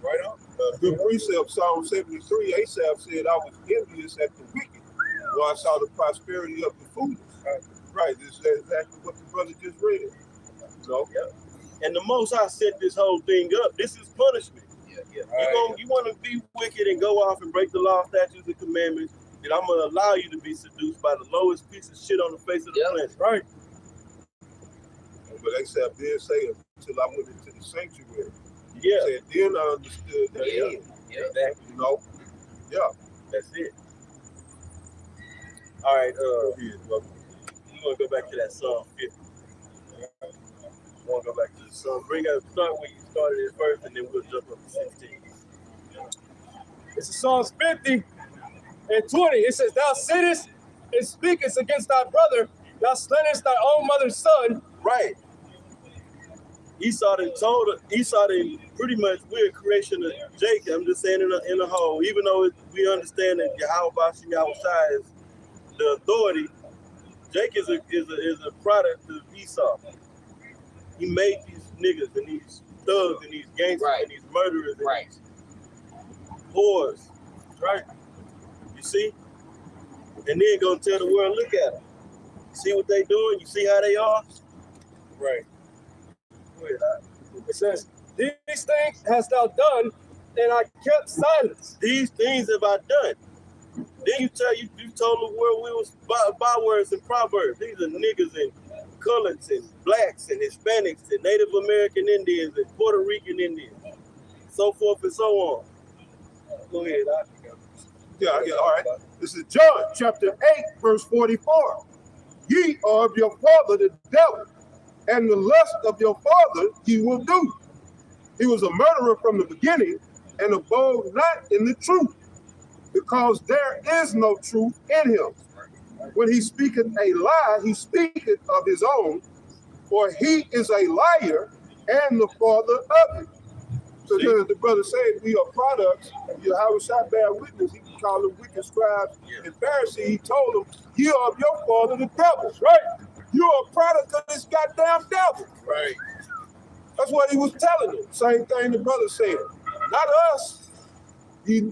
Right on. Good precept, Psalm 73, Asaph said, I was envious at the wicked, while I saw the prosperity of the foolish. Right. This is exactly what the brother just read. So, And the Most High set this whole thing up. This is punishment. Yeah. You want to be wicked and go off and break the law, statutes, and commandments, then I'm going to allow you to be seduced by the lowest piece of shit on the face of the planet. Right. But Asaph did say, until I went into the sanctuary. Yeah. He said, then I understood the end. Yeah. Exactly. You know? Yeah. That's it. All right, Go ahead, brother. we're gonna go back to that Psalm 50. We're gonna go back to the Psalm. Start where you started at first, and then we'll jump up to 16. It's Psalms 50 and 20. It says, "Thou sittest and speakest against thy brother, thou slanderest thy own mother's son." Right. Esau done pretty much we're a creation of Jacob. I'm just saying in a whole, even though we understand that Yahweh Shai is the authority, Jake is a product of Esau. He made these niggas and these thugs and these gangsters Right. and these murderers and Right. these whores. Right? You see? And then gonna tell the world, look at them. See what they doing? You see how they are? Right. Go ahead, It says, "These things hast thou done, and I kept silence." these things have I done. Then you told the world we was bywords and proverbs. These are niggas and coloreds and blacks and Hispanics and Native American Indians and Puerto Rican Indians, so forth and so on. Go ahead. Yeah, all right. This is John chapter 8, verse 44. Ye are of your father the devil, and the lust of your father ye will do. He was a murderer from the beginning, and abode not in the truth, because there is no truth in him. When he speaketh a lie, he speaketh of his own, for he is a liar and the father of it. So then the brother said, we are products. Yahweh Shai bear witness. He called them wicked scribes and Pharisees. He told them, you are of your father the devil, right? You are a product of this goddamn devil. Right. That's what he was telling them. Same thing the brother said. Not us. The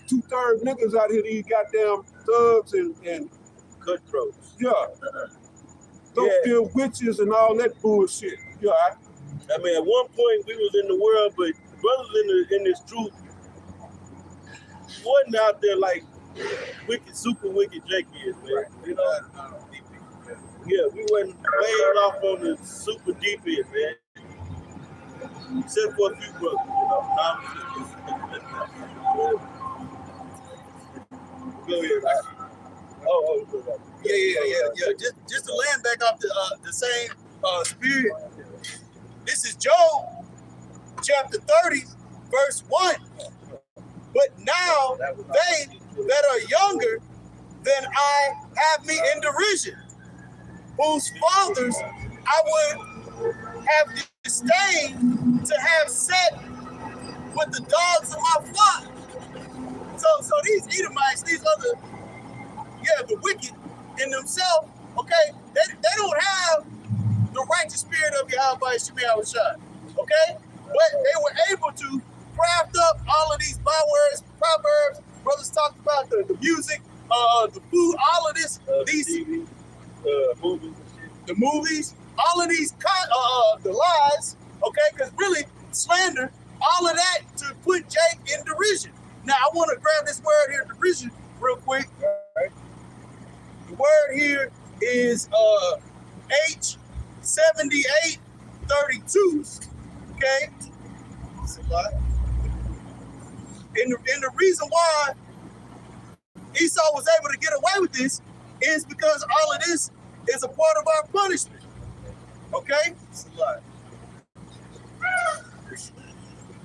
2/3 niggas out here, these goddamn thugs and Cutthroats. yeah. Don't feel witches and all that bullshit. Yeah. I mean, at one point we was in the world, but brothers in this truth wasn't out there like wicked, super wicked Jake is, man. Right. You know? Yeah, we wasn't laying off on the super deep end, man. Except for a few brothers, you know. Go ahead. Yeah. Just to land back off the same spirit. This is Job chapter 30, verse 1. But now they that are younger than I have me in derision, whose fathers I would have disdained to have set with the dogs of my flock. So these Edomites, these other, the wicked in themselves, okay, they don't have the righteous spirit of Yahweh Shai, okay? But they were able to craft up all of these bywords, proverbs. Brothers talked about the music, the food, all of this, these TV, movies. the movies, all of these the lies, okay? Because really, slander, all of that to put Jake in derision. Now, I want to grab this word here, derision, real quick. Right. The word here is H7832, okay? That's a lot. And the reason why Esau was able to get away with this is because all of this is a part of our punishment. Okay? It's a lot.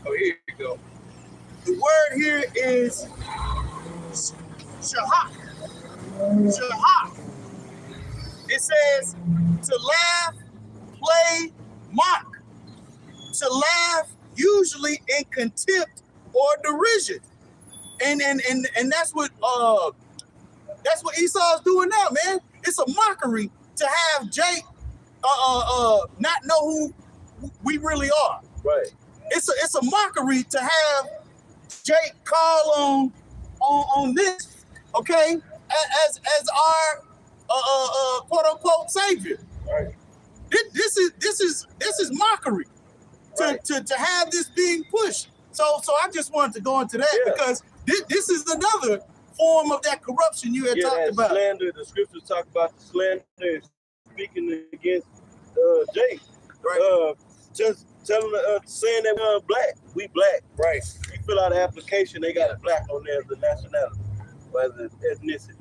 Oh, here you go. The word here is shahak. Shahak. It says to laugh, play, mock. To laugh, usually in contempt or derision. And that's what Esau's doing now, man. It's a mockery to have Jake not know who we really are. Right. It's a mockery to have Jake call on this, okay, as our quote unquote savior. Right. This is mockery to have this being pushed. So I just wanted to go into that because this is another form of that corruption you had talked about. Slander, the scriptures talk about the slander speaking against Jake. Right. Just telling saying that we're black. We black. Right. You fill out an application, they got black on there as the nationality or as the ethnicity.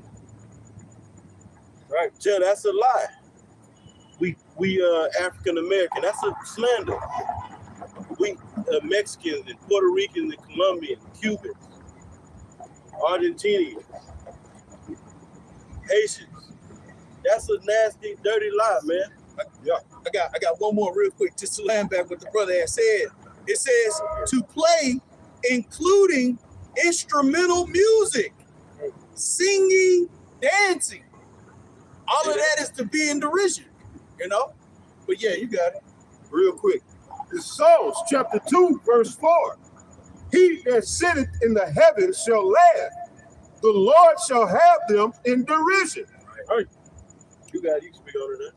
Right. Tell that's a lie. We African American. That's a slander. We Mexicans and Puerto Ricans and Colombians, Cubans, Argentinians, Haitians. That's a nasty, dirty lie, man. Yeah. I got one more real quick, just to land back what the brother had said. It says to play, including instrumental music, singing, dancing. All of that is to be in derision, you know? But yeah, you got it. Real quick. It's Psalms chapter 2, verse 4. He that sitteth in the heavens shall laugh. The Lord shall have them in derision. Right. You got it. You can speak on it.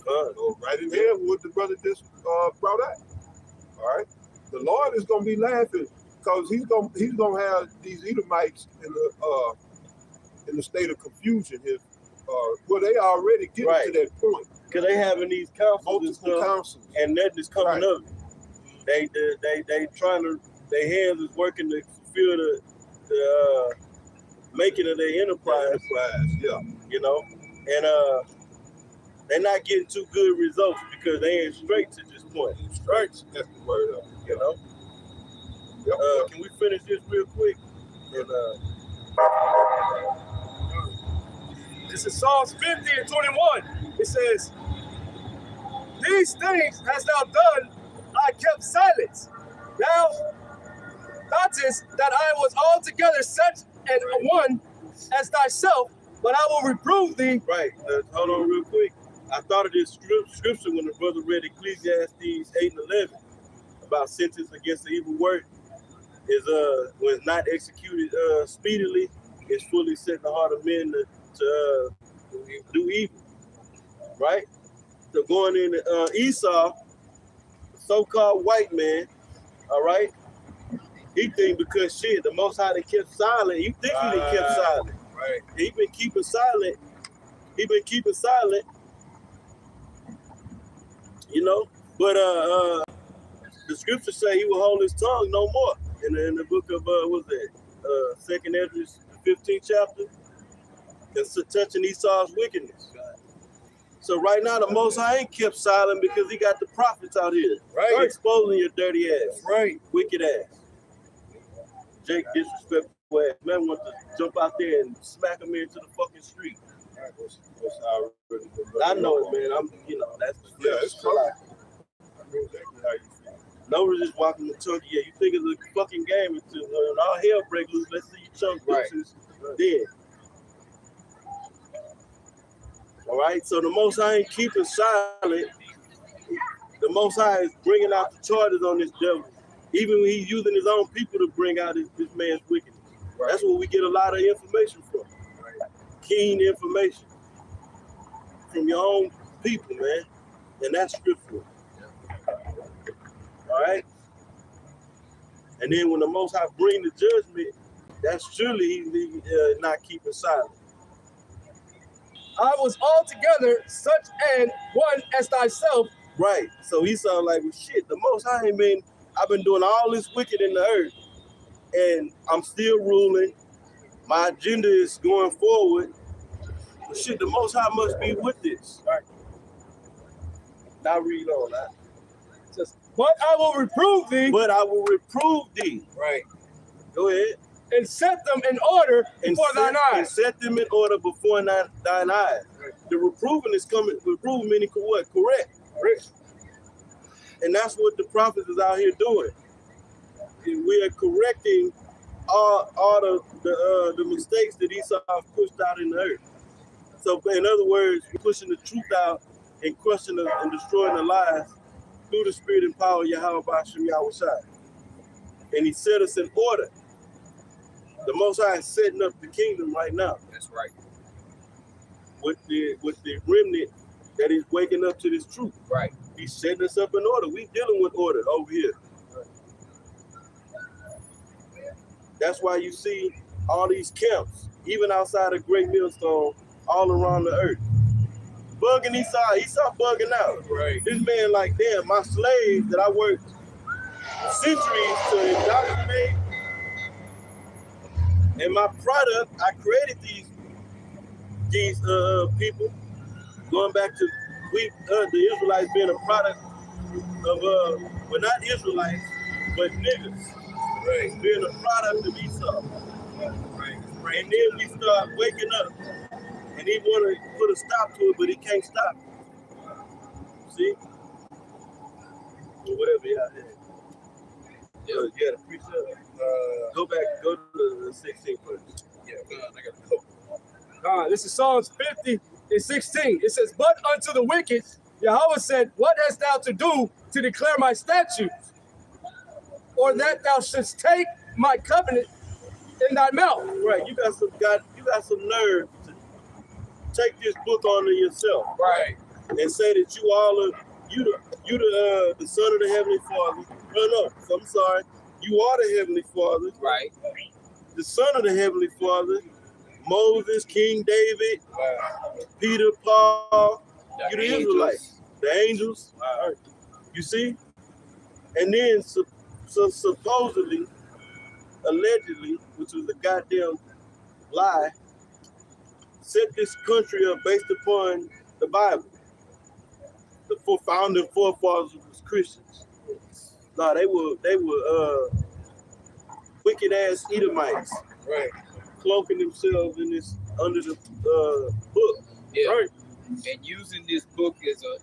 Go right in there with what the brother just brought out. All right. The Lord is gonna be laughing because he's gonna have these Edomites in the state of confusion here. Well, they already getting Right. to that point. Because they having these councils and Multiple stuff, councils. and nothing is coming Right. of it. They trying to, their hands is working to fulfill the making of their enterprise, Yeah. you know, and they're not getting too good results because they ain't straight to this point. Strikes. That's the word of it. You know. Yep. Can we finish this real quick? And This is Psalms 50 and 21. It says, these things hast thou done, I kept silence. Thou thoughtest that I was altogether such an one as thyself, but I will reprove thee. right, hold on real quick. I thought of this scripture when the brother read Ecclesiastes 8 and 11 about sentence against the evil work is when it's not executed speedily, it's fully set in the heart of men to do evil, right? So going in Esau, so-called white man, all right, he think because shit, the Most High they kept silent. You think he done kept silent? Right. He been keeping silent. You know, but the scriptures say he will hold his tongue no more. In the book of what's that? 2nd Esdras, 15th chapter. That's touching Esau's wickedness. So right now the Most High ain't kept silent because he got the prophets out here, Right. exposing your dirty ass, Right. wicked ass. Jake disrespectful ass. Man want to jump out there and smack him into the fucking street. I know it, man. That's Yeah, it's crazy. I know exactly how you feel. Nova just walking the turkey. Yeah, you think it's a fucking game until all hell break loose. Let's see you chunk Right. bitches dead. All right, so the Most High ain't keeping silent. The Most High is bringing out the charges on this devil, even when he's using his own people to bring out this man's wickedness. Right. That's where we get a lot of information from. Keen information from your own people, man, and that's scriptural. All right, and then when the Most High bring the judgment, that's surely he not keeping silent. I was altogether such an one as thyself. Right. So he sound like, well, shit, the Most High I've been doing all this wicked in the earth, and I'm still ruling. My agenda is going forward. But shit, the Most High must be with this. Right. Now read on that. But I will reprove thee But I will reprove thee. Right. Go ahead. and set them in order before thine And eyes. set them in order before thine eyes. The reproving is coming. Reproving meaning what? Correct. And that's what the prophets is out here doing. And we are correcting all the mistakes that Esau pushed out in the earth. So in other words, we're pushing the truth out and crushing and destroying the lies through the spirit and power of Yahweh Ba'ashem Yahushua. And he set us in order. The Most High is setting up the kingdom right now. That's right. With the remnant that is waking up to this truth. Right. He's setting us up in order. We dealing with order over here. That's why you see all these camps, even outside of Great Millstone, all around the earth. bugging Esau bugging out. Right. This man like, damn, my slaves that I worked centuries to indoctrinate, and my product, I created these people, going back to the Israelites being a product of well, not Israelites, but niggas, right? Being a product of Esau. Right. And then we start waking up, and he want to put a stop to it, but he can't stop. See? Or whatever y'all had. Yeah, the precept. Go to the 16th verse. Yeah, I got to go. This is Psalms 50 and 16. It says, but unto the wicked, Yahweh said, what hast thou to do to declare my statutes? Or that thou shouldst take my covenant in thy mouth. Right, you got some nerve to take this book onto yourself. Right. And say that you all are the son of the Heavenly Father. No, I'm sorry. You are the Heavenly Father. Right. The son of the Heavenly Father. Moses, King David, Peter, Paul, you the Israelites, the angels. You see? And then so supposedly, allegedly, which was a goddamn lie, set this country up based upon the Bible. The founding forefathers was Christians. No, they were wicked ass Edomites. Right. Cloaking themselves in this under the book. Yeah. Right. And using this book as a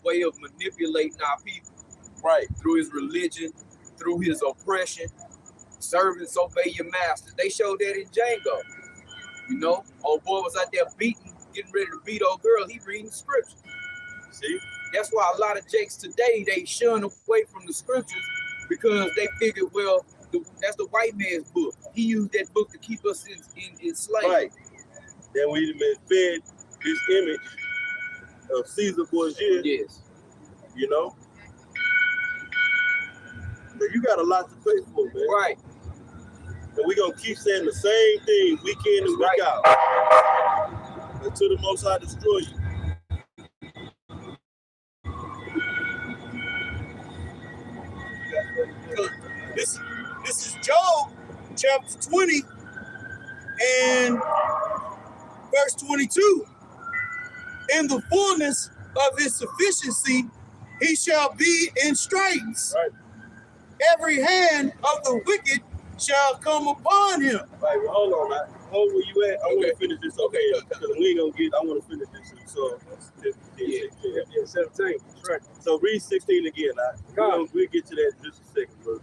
way of manipulating our people. Right. Through his religion, through his oppression. Servants obey your master. They showed that in Django. You know, old boy was out there beating, getting ready to beat old girl. He reading the scriptures. See? That's why a lot of Jakes today, they shun away from the scriptures because they figured, well, that's the white man's book. He used that book to keep us in slavery. Right. Then we've been fed this image of Caesar Borgia. Yes. You know? But you got a lot to pay for, man. Right. And we're going to keep saying the same thing week in and week out until the Most High destroy you. This is Job chapter 20 and verse 22. In the fullness of his sufficiency, he shall be in straits. Right. Every hand of the wicked shall come upon him. Right, well, hold on. Hold where you at. I want to finish this. Okay, because we ain't going to get, I want to finish this. So, 15, 16, 17. That's right. So read 16 again. We'll get to that in just a second, bro.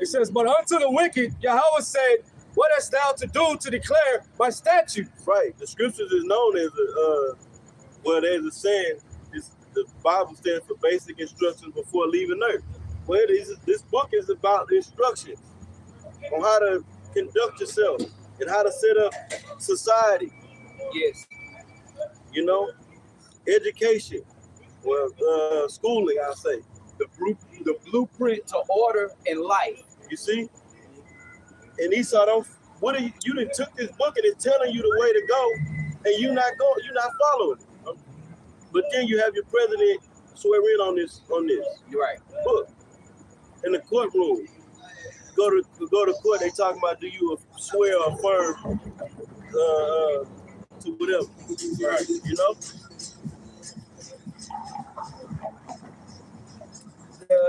It says, but unto the wicked, Yahweh said, what hast thou to do to declare my statutes? Right. The scriptures is known as well, there's a saying, the Bible stands for basic instructions before leaving earth. Well, this book is about instructions on how to conduct yourself and how to set up society. Yes. You know, education, well, schooling, I'll say. The blueprint to order and life. You see? And Esau you done took this book and it's telling you the way to go, and you're not following it. But then you have your president swear in on this You're right. book in the courtroom. Go to court, they talking about do you swear or affirm to whatever. Right. You know?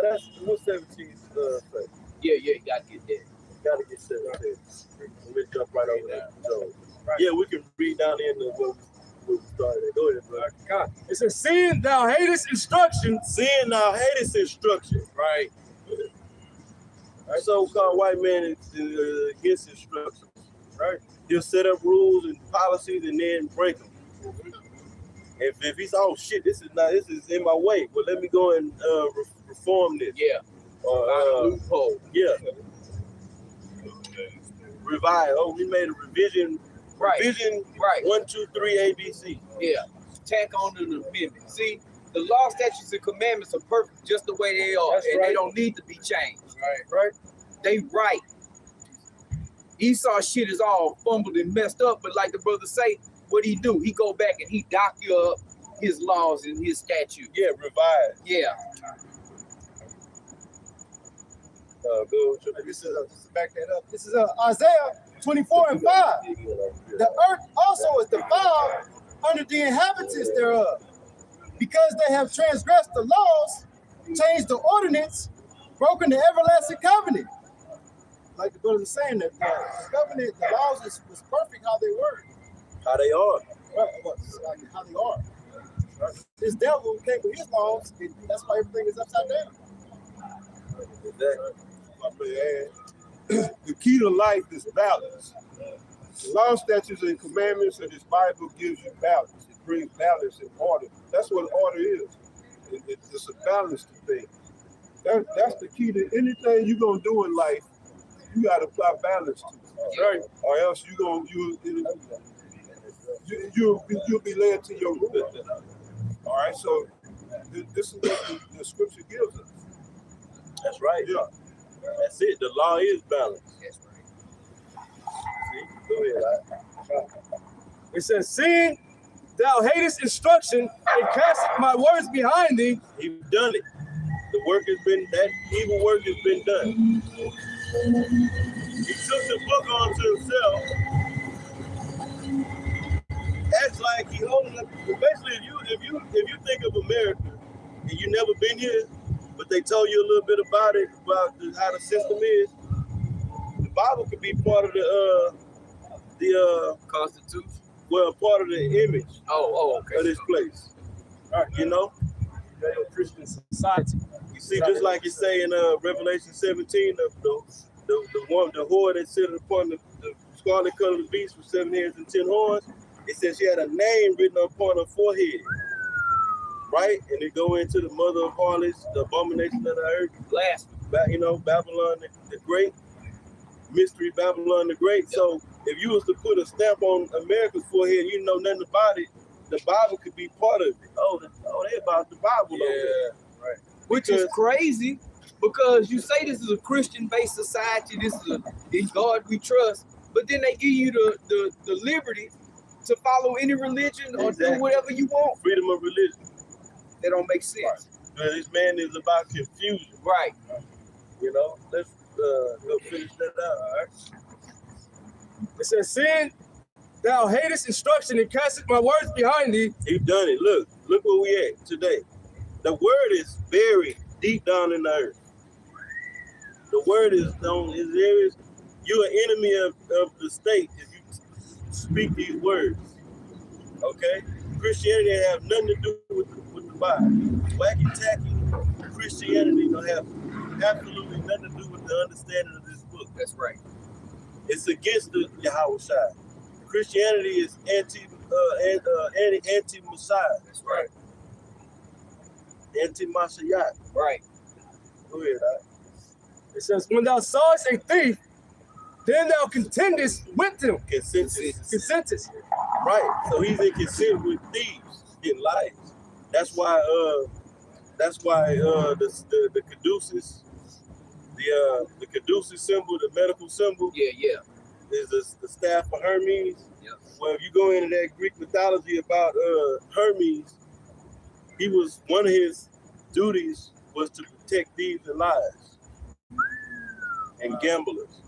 That's what 17 say. Yeah, you gotta get that. Gotta get 17. We'll jump right over that. So, yeah, we can read down the end of what we started. Go ahead, bro. God. It says, seeing thou hatest instruction. Seeing thou hatest instruction. Right. So-called white man is against instructions. Right. He'll set up rules and policies and then break them. If he's shit, this is in my way. Well, let me go and reform this. Yeah. Loophole. Yeah. Revise. Oh, we made a revision. Right. Revision. Right. 1, 2, 3, ABC. Yeah. Tack on an amendment. See, the law, statutes, and commandments are perfect just the way they are, and they don't need to be changed. Right. They right. Esau shit is all fumbled and messed up, but like the brother say, what he do? He go back and he dock you up his laws and his statutes. Yeah, revised. Yeah. Go. This is just to back that up. This is Isaiah 24:5. The earth also is defiled under the inhabitants thereof, because they have transgressed the laws, changed the ordinance, broken the everlasting covenant. Like the brother was saying, that the covenant, the laws was perfect how they were. How they are. Right, like how they are. This devil came with his laws, and that's why everything is upside down. Exactly. The key to life is balance. The law, statutes, and commandments of this Bible gives you balance. It brings balance and order. That's what order is. It's a balance to things. That's the key to anything you're gonna do in life. You gotta apply balance to it, Right. or else you'll be led to your ruin. All right, so this is what the scripture gives us. That's right. Yeah. That's it. The law is balanced. That's right. See? Go ahead. It says, seeing thou hatest instruction and cast my words behind thee, He's done it. The work has been, that evil work has been done. He took the book onto himself. That's like he holding up. Basically, if you think of America and you never been here, but they told you a little bit about it, about how the system is, the Bible could be part of the Constitution. well, part of the image Okay. of this place. You know? Christian society. You see, just like you say in Revelation 17, the whore that sitteth upon the scarlet colored beast with 7 heads and 10 horns, it says she had a name written upon her forehead. Right? And it go into the mother of harlots, the abomination of the earth, Babylon the Great, mystery Babylon the Great. Yep. So if you was to put a stamp on America's forehead, you know nothing about it, the Bible could be part of it. They about the Bible. Yeah, right. Which is crazy, because you say this is a Christian-based society, this is in God we trust, but then they give you the liberty to follow any religion or do whatever you want. Freedom of religion. That don't make sense. Right. This man is about confusion. Right. You know, let's go finish that out. All right. It says, seeing thou hatest instruction and casteth my words behind thee. He's done it. Look where we at today. The word is buried deep down in the earth. The word is known as areas. You're an enemy of the state if you speak these words. Okay? Christianity have nothing to do with the Bible. Wacky tacky Christianity don't have absolutely nothing to do with the understanding of this book. That's right. It's against the Yahweh Shai. Christianity is anti-Messiah. That's right. Anti-Mashiach. Right. Go ahead, It says, when thou sawest a thief, then thou contendest with him. Consentest. Right. So he's in consent with thieves, getting liars. That's why the caduceus, the caduceus symbol, the medical symbol, is the staff of Hermes. Yeah. Well, if you go into that Greek mythology about Hermes, he was, one of his duties was to protect thieves and liars and gamblers.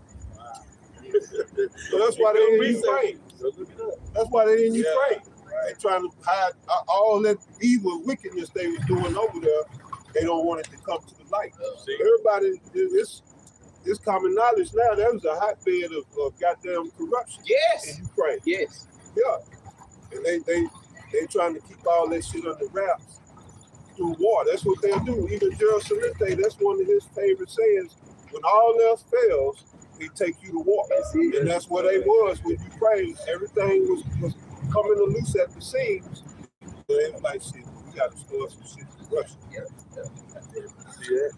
So that's why they in Ukraine. That's why they in Ukraine. They trying to hide all that evil wickedness they was doing over there. They don't want it to come to the light. Everybody, it's common knowledge now. That was a hotbed of goddamn corruption. Yes. In Ukraine. Yes. Yeah. And they trying to keep all that shit under wraps through war. That's what they'll do. Even Gerald Celente, that's one of his favorite sayings. When all else fails, he take you to war. And that's what they was with Ukraine. Everything was coming loose at the seams. So they was like, shit, we got to store some shit in Russia. Yeah. See that?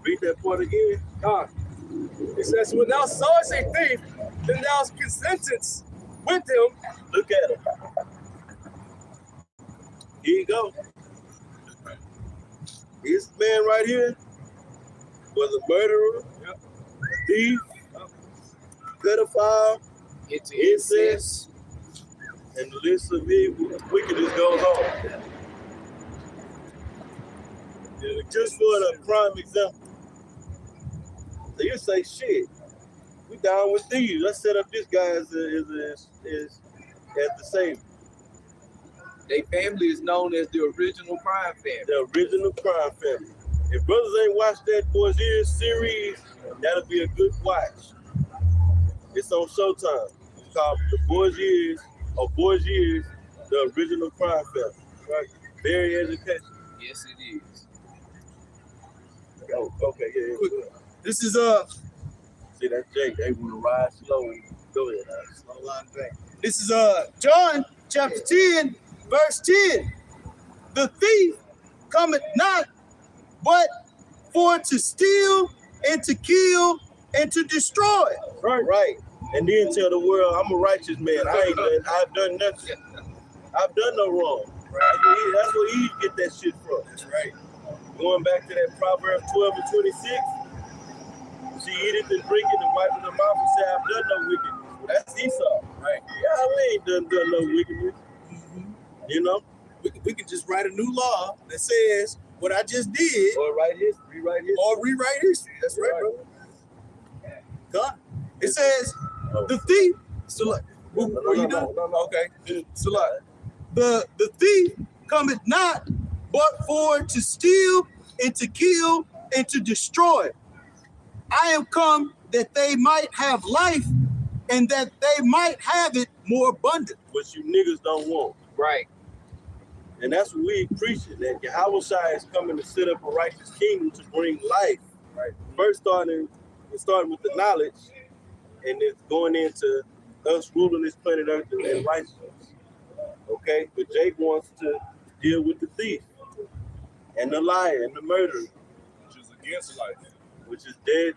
Read that part again. It says, when thou sawest a thief, then thou consentest with him. Look at him. Here you go. This man right here was a murderer, a thief, pedophile, Incest. And the list of wickedness goes on. Just for the prime example. So you say, shit, we down with thieves. Let's set up this guy as the savior. Their family is known as the original crime family. The original crime family. If brothers ain't watched that Boys Years series, that'll be a good watch. It's on Showtime. It's called The Boys Years, or Boys Years, the original crime family. Right? Very educational. Yes, it is. Oh, okay, yeah. This is See, that's Jake. They want to ride slow. Go ahead. slow line back. This is John chapter 10, verse 10. The thief cometh not but for to steal and to kill and to destroy. Right. And then tell the world, I'm a righteous man. I've done nothing. I've done no wrong. Right. That's where Eve get that shit from. That's right. Going back to that Proverbs 12 and 26, she eateth and drinketh and wipeth her mouth and say, I've done no wickedness. Well, that's Esau. Right. Yeah, I ain't done no wickedness. Mm-hmm. You know? We can just write a new law that says what I just did. Or rewrite history. Or rewrite history. That's right, brother. God. It says the thief. So like, what you doing? No. Okay. So like, the thief cometh not but for to steal and to kill and to destroy. I am come that they might have life and that they might have it more abundant. What you niggas don't want. Right. And that's what we preaching, that Yahweh Shai is coming to set up a righteous kingdom to bring life. Right. First starting with the knowledge, and it's going into us ruling this planet Earth in righteousness. Okay? But Jake wants to deal with the thief and the liar and the murderer. Which is against life. Which is dead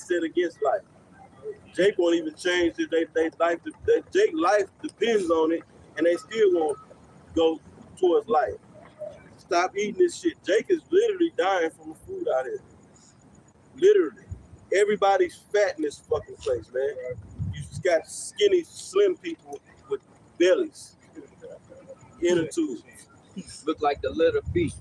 set against life. Jake won't even change it. They life. Jake life depends on it, and they still won't go towards life. Stop eating this shit. Jake is literally dying from the food out here. Literally. Everybody's fat in this fucking place, man. You just got skinny, slim people with bellies. Inner tubes. Look like the little feet.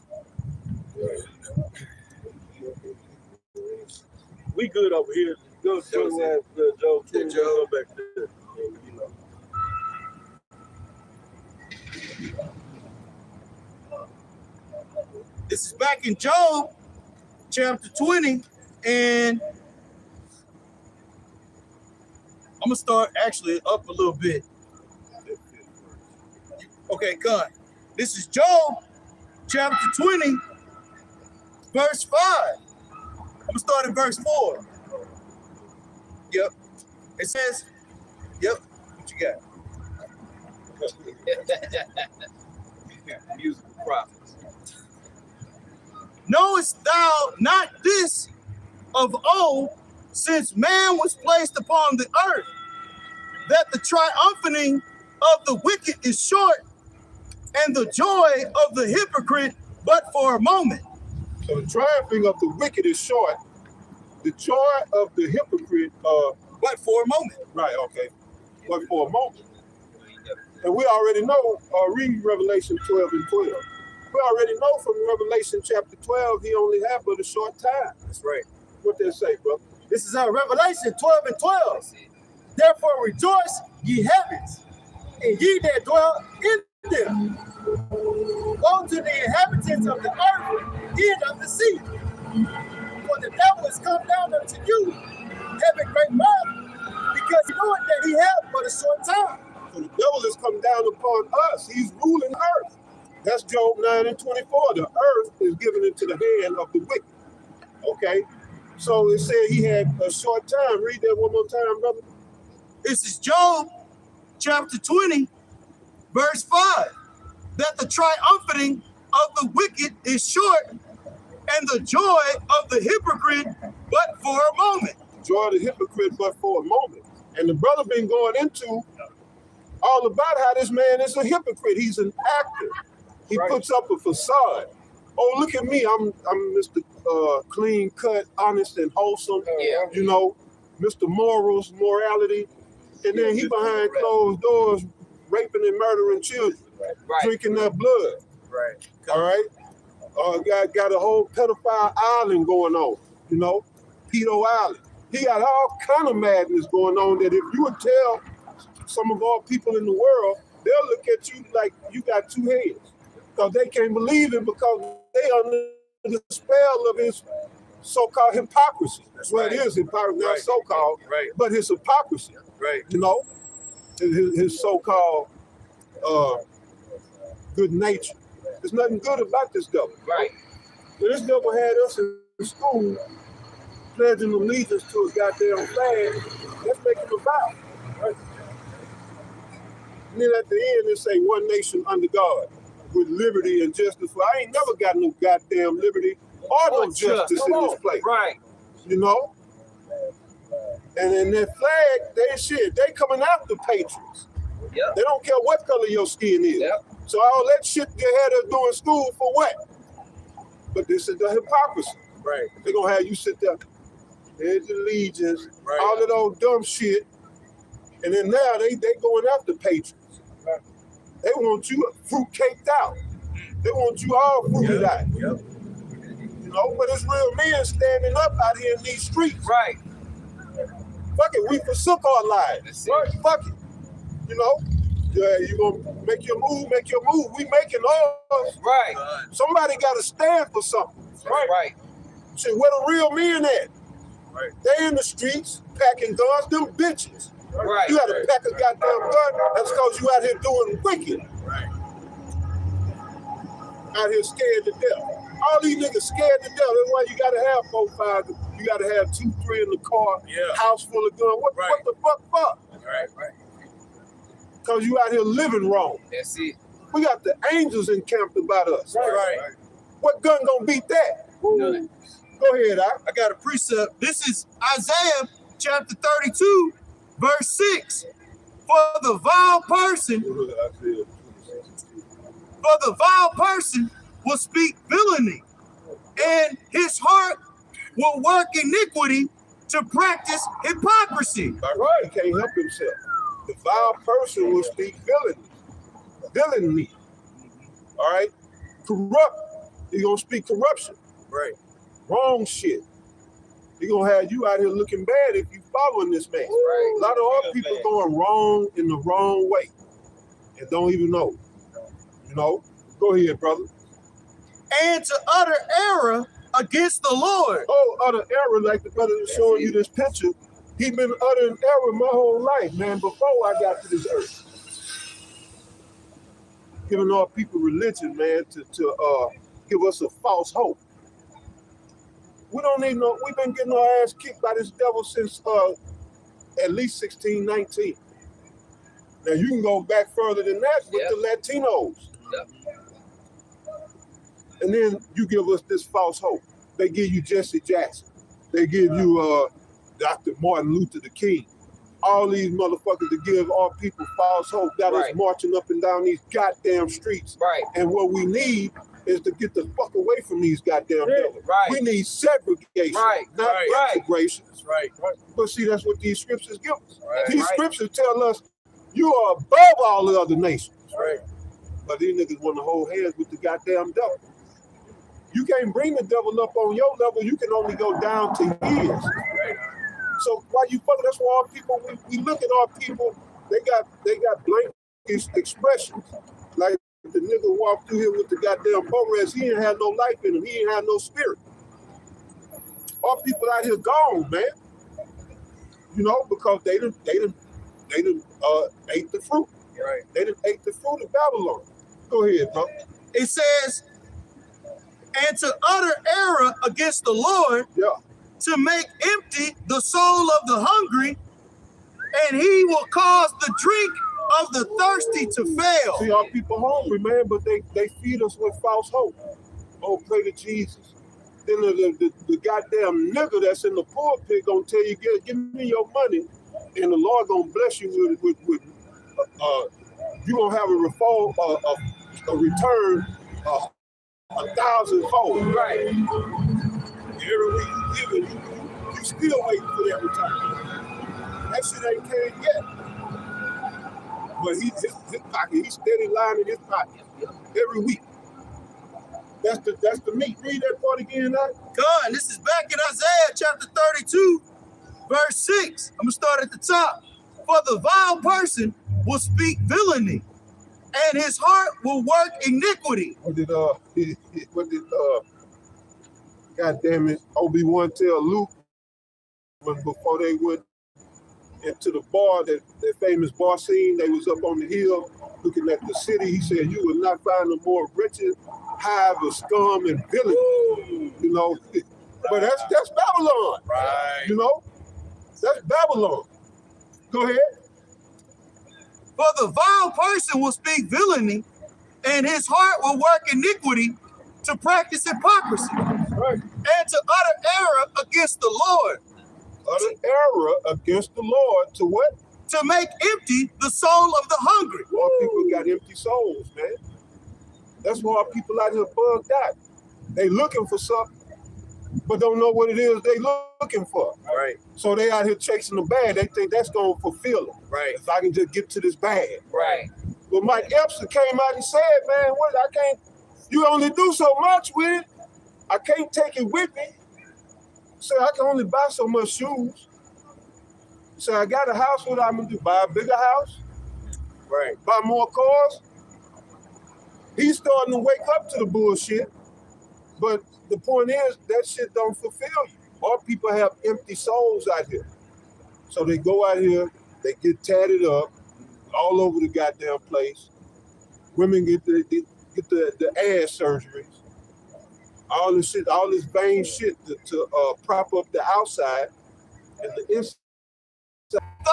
We good over here. Go Joe. Go back there. You know. This is back in Job chapter 20, and I'm gonna start actually up a little bit. Okay, come. This is Job chapter 20, verse 5. I'm gonna start at verse 4. Yep. It says, yep, what you got? Musical prophets. Knowest thou not this of old, since man was placed upon the earth, that the triumphing of the wicked is short, and the joy of the hypocrite but for a moment? So the triumphing of the wicked is short. The joy of the hypocrite, But for a moment. right, okay, but for a moment. And we already know, read Revelation 12 and 12. We already know from Revelation chapter 12, he only had but a short time. That's right. What they say, brother? This is our Revelation 12 and 12. Therefore rejoice, ye heavens, and ye that dwell in them. Woe to the inhabitants of the earth and of the sea. For the devil is come down unto you, having great wrath, because he knoweth that he hath but a short time. So the devil has come down upon us. He's ruling earth. That's Job 9 and 24. The earth is given into the hand of the wicked. Okay? So it said he had a short time. Read that one more time, brother. This is Job chapter 20, verse 5. That the triumphing of the wicked is short, and the joy of the hypocrite but for a moment. Joy of the hypocrite but for a moment. And the brother been going into all about how this man is a hypocrite. He's an actor. He puts up a facade. Oh, look at me. I'm Mr. Clean cut, honest and wholesome. Yeah. You know, Mr. Morals, morality. And then he behind closed doors raping and murdering children, Right. drinking their blood. Right. All right. Got a whole pedophile island going on. You know, pedo island. He got all kind of madness going on that if you would tell some of our people in the world, they'll look at you like you got two heads. Because they can't believe it because they under the spell of his so-called hypocrisy. That's well, right. it is hypocrisy, not Right. so-called, Right. but his hypocrisy. Right. You know, his so-called good nature. There's nothing good about this devil. Right. This devil had us in school pledging allegiance to a goddamn flag. Let's make him a vow. Right? And then at the end, they say one nation under God with liberty and justice. Well, I ain't never got no goddamn liberty or no justice in this place. Right. You know? And in that flag, they coming after patriots. Yep. They don't care what color your skin is. Yep. So all that shit they had us doing school for what? But this is the hypocrisy. Right. They're gonna have you sit there, here's allegiance, Right. all of those dumb shit. And then now they going after patriots. Right. They want you fruit caked out. They want you all fruited out. Yep. You know, but it's real men standing up out here in these streets. Right. Fuck it, we forsook our lives. That's it. Right? Fuck it. You know? Yeah, you gonna make your move. We making ours. Right. Somebody gotta stand for something. Right. Right. Shit, where the real men at? Right. They in the streets packing guns, them bitches. Right. You gotta pack a goddamn gun, that's because you out here doing wicked. Right. Out here scared to death. All these niggas scared to death. That's why you gotta have 4, 5. You gotta have 2, 3 in the car. Yeah. House full of guns. What the fuck? Right. Right. Because you out here living wrong. That's it. We got the angels encamped about us. Right. What gun gonna beat that? None. Go ahead, I got a precept. This is Isaiah chapter 32, verse 6. For the vile person will speak villainy, and his heart will work iniquity to practice hypocrisy. Right. He can't help himself. The vile person will speak villainy. All right? Corrupt. He gonna speak corruption. Right. Wrong shit. He gonna have you out here looking bad if you following this man. Right. A lot of our people going wrong in the wrong way and don't even know. You know? Go ahead, brother. And to utter error against the Lord. Oh, utter error, like the brother that's showing you this picture. He been uttering error my whole life, man, before I got to this earth. Giving our people religion, man, to give us a false hope. We don't need no, we've been getting our ass kicked by this devil since at least 1619. Now you can go back further than that with the Latinos. Yep. And then you give us this false hope. They give you Jesse Jackson. They give you Dr. Martin Luther King. All these motherfuckers to give our people false hope got us marching up and down these goddamn streets. Right. And what we need is to get the fuck away from these goddamn devils. Right. We need segregation, not integration. That's right. But see, that's what these scriptures give us. Right. These scriptures tell us you are above all the other nations. Right. But these niggas want to hold hands with the goddamn devil. You can't bring the devil up on your level. You can only go down to his. So why you fucking? That's why our people. We look at our people. They got blank expressions. Like the nigga walked through here with the goddamn Boaz. He ain't had no life in him. He ain't had no spirit. Our people out here gone, man. You know, because they done ate the fruit. Right. They done ate the fruit of Babylon. Go ahead, bro. It says, and to utter error against the Lord, to make empty the soul of the hungry, and he will cause the drink of the thirsty to fail. See, our people hungry, man, but they feed us with false hope. Oh, pray to Jesus. Then the goddamn nigga that's in the pulpit gonna tell you, give me your money, and the Lord gonna bless you with you gonna have a return 1,000-fold. Right. Every week you give it, you still waiting for that return. That shit ain't came yet. But his pocket, he's steady lying in his pocket every week. That's the meat. Read that part again, now. God, this is back in Isaiah chapter 32, verse 6. I'm gonna start at the top. For the vile person will speak villainy, and his heart will work iniquity. What did God damn it, Obi-Wan tell Luke before they went into the bar, that famous bar scene, they was up on the hill looking at the city. He said, you will not find a more wretched hive of scum and villainy. You know, but that's Babylon. Right. You know, that's Babylon. Go ahead. For the vile person will speak villainy, and his heart will work iniquity to practice hypocrisy, Right. and to utter error against the Lord, Utter error against the Lord to what? to make empty the soul of the hungry. Our people got empty souls, man. That's why our people out here bugged out. They looking for something, but don't know what it is they looking for. Right, So they out here chasing the bag. They think that's gonna fulfill them. right, If I can just get to this bag. right. But Mike Epps came out and said, man, what I can't, you only do so much with it. I can't take it with me. Say I can only buy so much shoes. So I got a house, what I'm gonna do? Buy a bigger house? Right. Buy more cars? He's starting to wake up to the bullshit. But the point is, that shit don't fulfill you. Our people have empty souls out here. So they go out here, they get tatted up all over the goddamn place. Women get the ass surgeries. All this shit, all this vain shit to prop up the outside and the inside.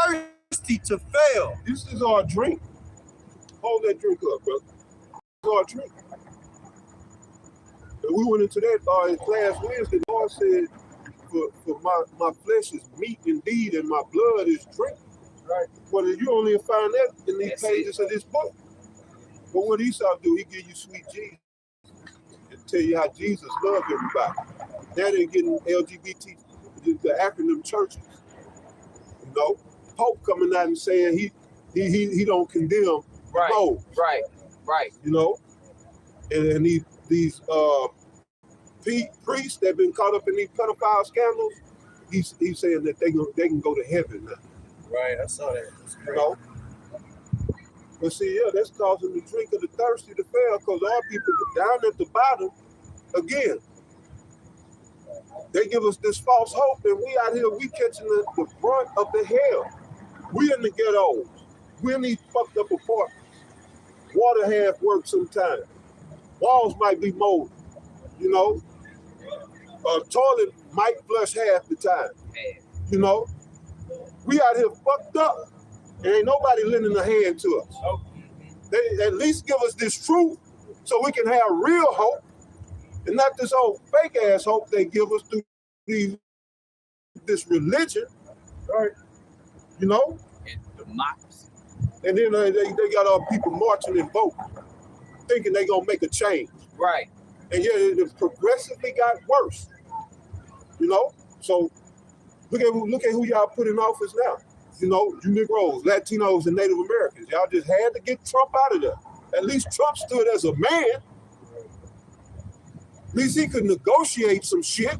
Thirsty to fail. This is our drink. Hold that drink up, brother. This is our drink. And we went into that class Wednesday. The Lord said, for my flesh is meat indeed, and my blood is drink. Right. But you only find that in these pages of this book. But what Esau do, he give you sweet Jesus and tell you how Jesus loved everybody. Now they're getting LGBT, the acronym churches. You know, Pope coming out and saying he don't condemn Right, moles. right. You know, and these priests that been caught up in these pedophile scandals, he's saying that they can go to heaven now. Right, I saw that. You know, but see, yeah, that's causing the drink of the thirsty to fail, because our people down at the bottom, again, they give us this false hope, and we out here, we catching the brunt of the hell. We in the ghettos. We in these fucked up apartments. Water half work sometimes. Walls might be molded, you know. Toilet might flush half the time, you know. We out here fucked up, and ain't nobody lending a hand to us. They at least give us this truth so we can have real hope, and not this old fake ass hope they give us through this religion, right? You know. And democracy. And then they got our people marching and voting, thinking they gonna make a change. Right. And yet it progressively got worse. You know? So look at who y'all put in office now. You know, you Negroes, Latinos, and Native Americans. Y'all just had to get Trump out of there. At least Trump stood as a man. At least he could negotiate some shit.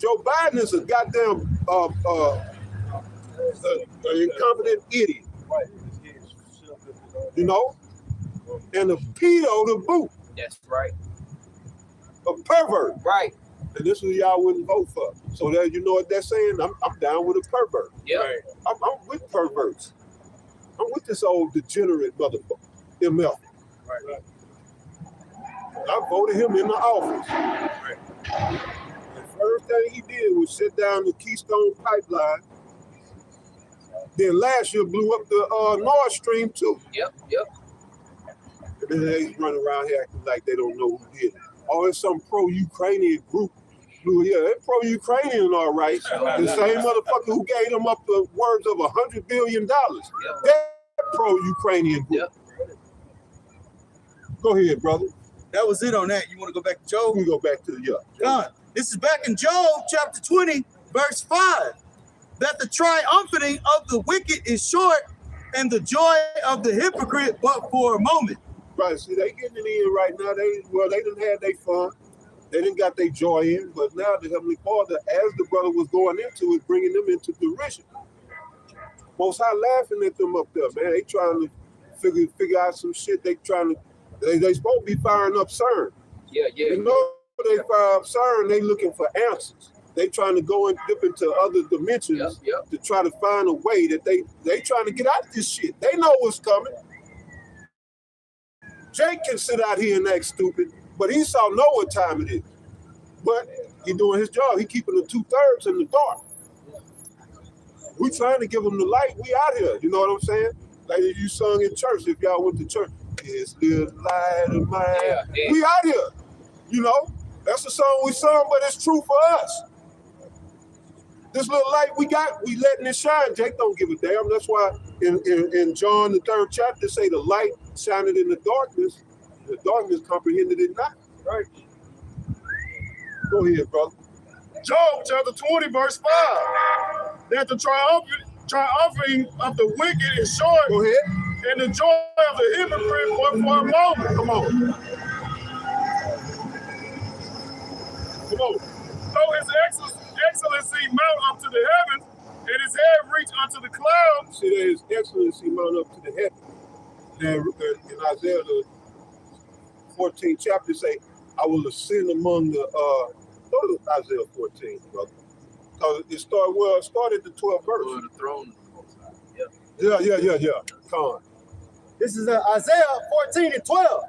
Joe Biden is a goddamn incompetent idiot. You know? And a pedo to boot. That's right. A pervert. Right. And this is y'all wouldn't vote for. So that you know what they're saying? I'm down with a pervert. Yeah. Right. I'm with perverts. I'm with this old degenerate motherfucker, MF. Right. I voted him in the office. Right. The first thing he did was shut down the Keystone Pipeline. Then last year blew up the Nord Stream too. Yep. And then they run around here acting like they don't know who did it. Oh, it's some pro-Ukrainian group. Yeah, they're pro-Ukrainian, all right. The same motherfucker who gave them up the words of $100 billion. They're pro-Ukrainian group. Yep. Go ahead, brother. That was it on that. You want to go back to Job? We go back to the Done. This is back in Job chapter 20, verse 5. That the triumphing of the wicked is short, and the joy of the hypocrite but for a moment. Right, see, they getting it in right now. They didn't have their fun. They didn't got their joy in, but now the Heavenly Father, as the brother was going into it, bringing them into derision. Most High laughing at them up there, man. They trying to figure out some shit. They supposed to be firing up CERN. Yeah. You know, they fire up CERN, they looking for answers. They trying to go and dip into other dimensions to try to find a way that they trying to get out of this shit. They know what's coming. Jake can sit out here and act stupid, but Esau know what time it is. But he doing his job. He keeping the 2/3 in the dark. We trying to give him the light. We out here. You know what I'm saying? Like you sung in church, if y'all went to church. It's the light of mine. Yeah. We out here. You know, that's the song we sung, but it's true for us. This little light we got, we letting it shine. Jake don't give a damn. That's why in John, the 3rd chapter, say the light shined in the darkness comprehended it not. Right. Go ahead, brother. Job chapter 20, verse 5. That the triumphing of the wicked is short, Go ahead. and the joy of the hypocrite but for a moment. Come on. Come on. Though his excellency mount up to the heavens, and his head reach unto the clouds. See, that his excellency mount up to the heaven. Then in Isaiah, the 14th chapter, say, I will ascend among the, go to Isaiah 14, brother. Because it started the 12th verse. The throne. Yeah. Come on. This is Isaiah 14:12.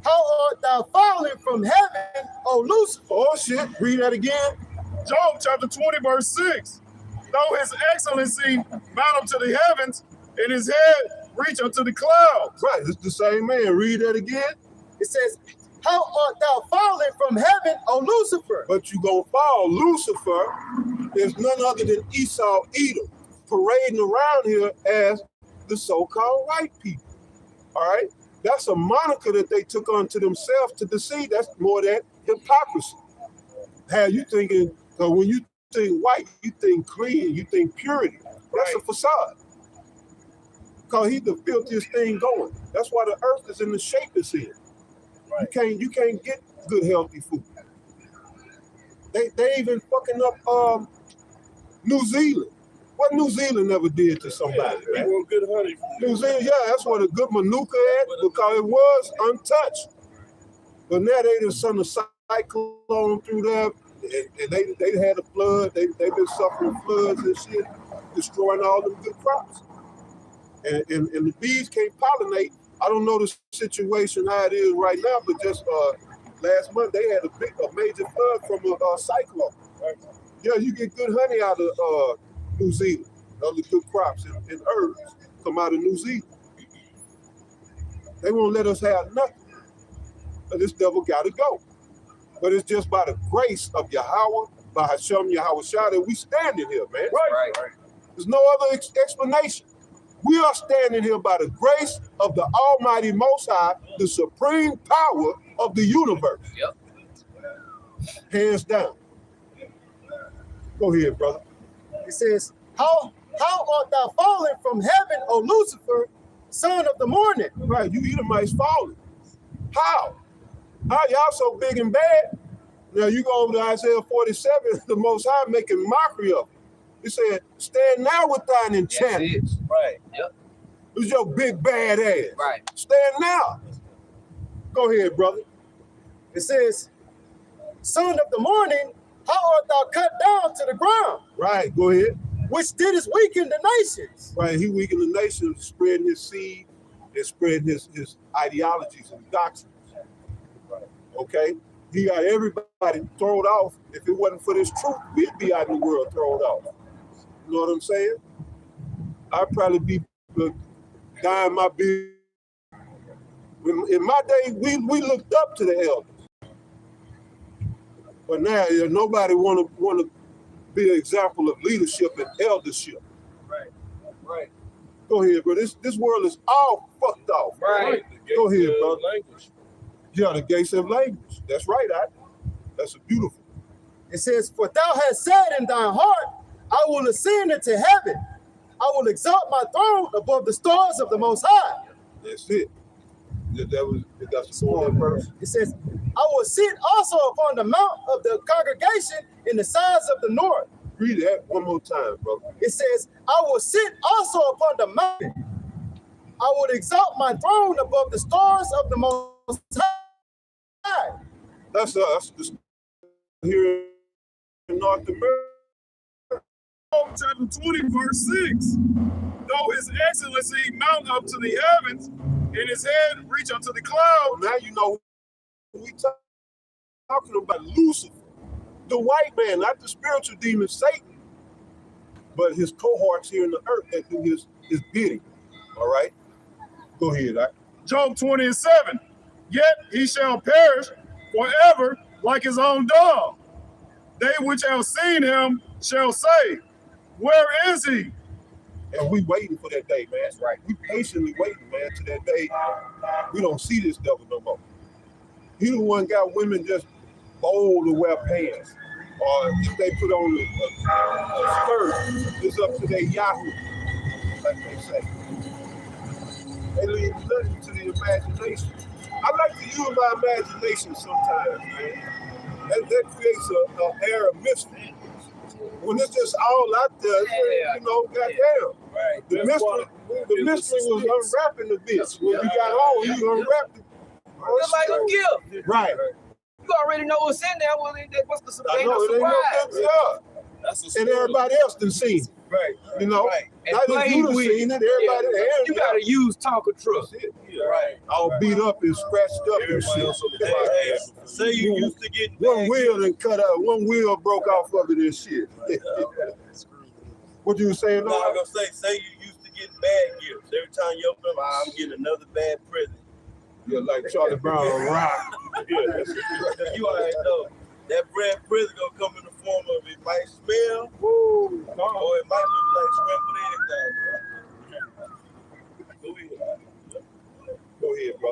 How art thou fallen from heaven, O Lucifer? Oh, shit. Read that again. Job chapter 20, verse 6. Though his excellency mount up to the heavens, and his head reach unto the clouds. Right, it's the same man. Read that again. It says, how art thou fallen from heaven, O Lucifer? But you gonna fall. Lucifer is none other than Esau Edom, parading around here as the so-called white people. All right? That's a moniker that they took onto themselves to deceive. That's more that hypocrisy. How you thinking, because when you think white, you think clean, you think purity. That's a facade. Because he's the filthiest thing going. That's why the earth is in the shape it's in. Right. You can't get good, healthy food. They even fucking up New Zealand. What New Zealand never did to somebody, They man? want good honey. New Zealand, yeah, that's where the good manuka at, because it was untouched. But now they just sent a cyclone through there, and they had a flood. They've been suffering floods and shit, destroying all them good crops. And the bees can't pollinate. I don't know the situation how it is right now, but just last month they had a major flood from a cyclone. Right? Yeah, you get good honey out of New Zealand. All the good crops and herbs come out of New Zealand. They won't let us have nothing. But this devil got to go. But it's just by the grace of Yahweh, by Hashem Yahweh Shah, that we standing here, man. Right. There's no other explanation. We are standing here by the grace of the Almighty Most High, the supreme power of the universe. Yep. Hands down. Go ahead, brother. It says, how art thou fallen from heaven, O Lucifer, son of the morning? Right, you Edomites falling. How? How y'all so big and bad? Now you go over to Isaiah 47, the Most High making mockery of it. He said, stand now with thine enchantments. Right. Yep. Who's your big bad ass? Right. Stand now. Go ahead, brother. It says, son of the morning, how art thou cut down to the ground? Right, go ahead. Which didst weaken the nations. Right, he weakened the nation, spreading his seed and spreading his ideologies and doctrines. Okay? He got everybody thrown off. If it wasn't for this truth, we'd be out in the world thrown off. You know what I'm saying? I'd probably be dying my beard. In my day, we looked up to the elders. But now nobody want to be an example of leadership and eldership. Right. Go ahead, bro. This world is all fucked off. Right. Go ahead, brother. Language. Yeah, the gates of language. That's right, that's a beautiful. It says, for thou hast said in thine heart, I will ascend into heaven. I will exalt my throne above the stars of the Most High. That's it. That's the one verse. It says, I will sit also upon the mount of the congregation in the sides of the north. Read that one more time, bro. It says, I will sit also upon the mountain. I will exalt my throne above the stars of the Most High. That's us. Here in North America. Chapter 20, verse 6. Though his excellency mount up to the heavens, and his head reach unto the clouds. Now you know we talking about Lucifer, the white man, not the spiritual demon Satan, but his cohorts here in the earth that do his bidding. All right, go ahead. Job 20:7. Yet he shall perish forever like his own dog. They which have seen him shall say, where is he? And we waiting for that day, man. That's right. We patiently waiting, man, to that day. We don't see this devil no more. He the one got women just bold to wear pants. Or if they put on a skirt, it's up to their Yahoo, like they say. They leave nothing to the imagination. I like to use my imagination sometimes, man. That creates an air of mystery. When it's just all out there, you know, goddamn. Right. The mystery was unwrapping the bitch. When you got home, you unwrapped it. Just like a gift. Right. You already know what's in there. Well, what's the I know, it ain't no good stuff. And everybody else done seen it. Right. You know, Right. And not just you done with, seen it, everybody else. you gotta use talk of trust. That's it. Right. All beat up and scratched up and shit. Say you used to get One wheel and cut out, one wheel broke off of it and shit. What you was saying? No, I'm gonna say you used to get bad gifts. Every time you open up, I'm getting another bad present. You're like Charlie Brown rock. You already know that bad present gonna come in the form of it might smell, or it might look like scrambled eggs. Go ahead, bro.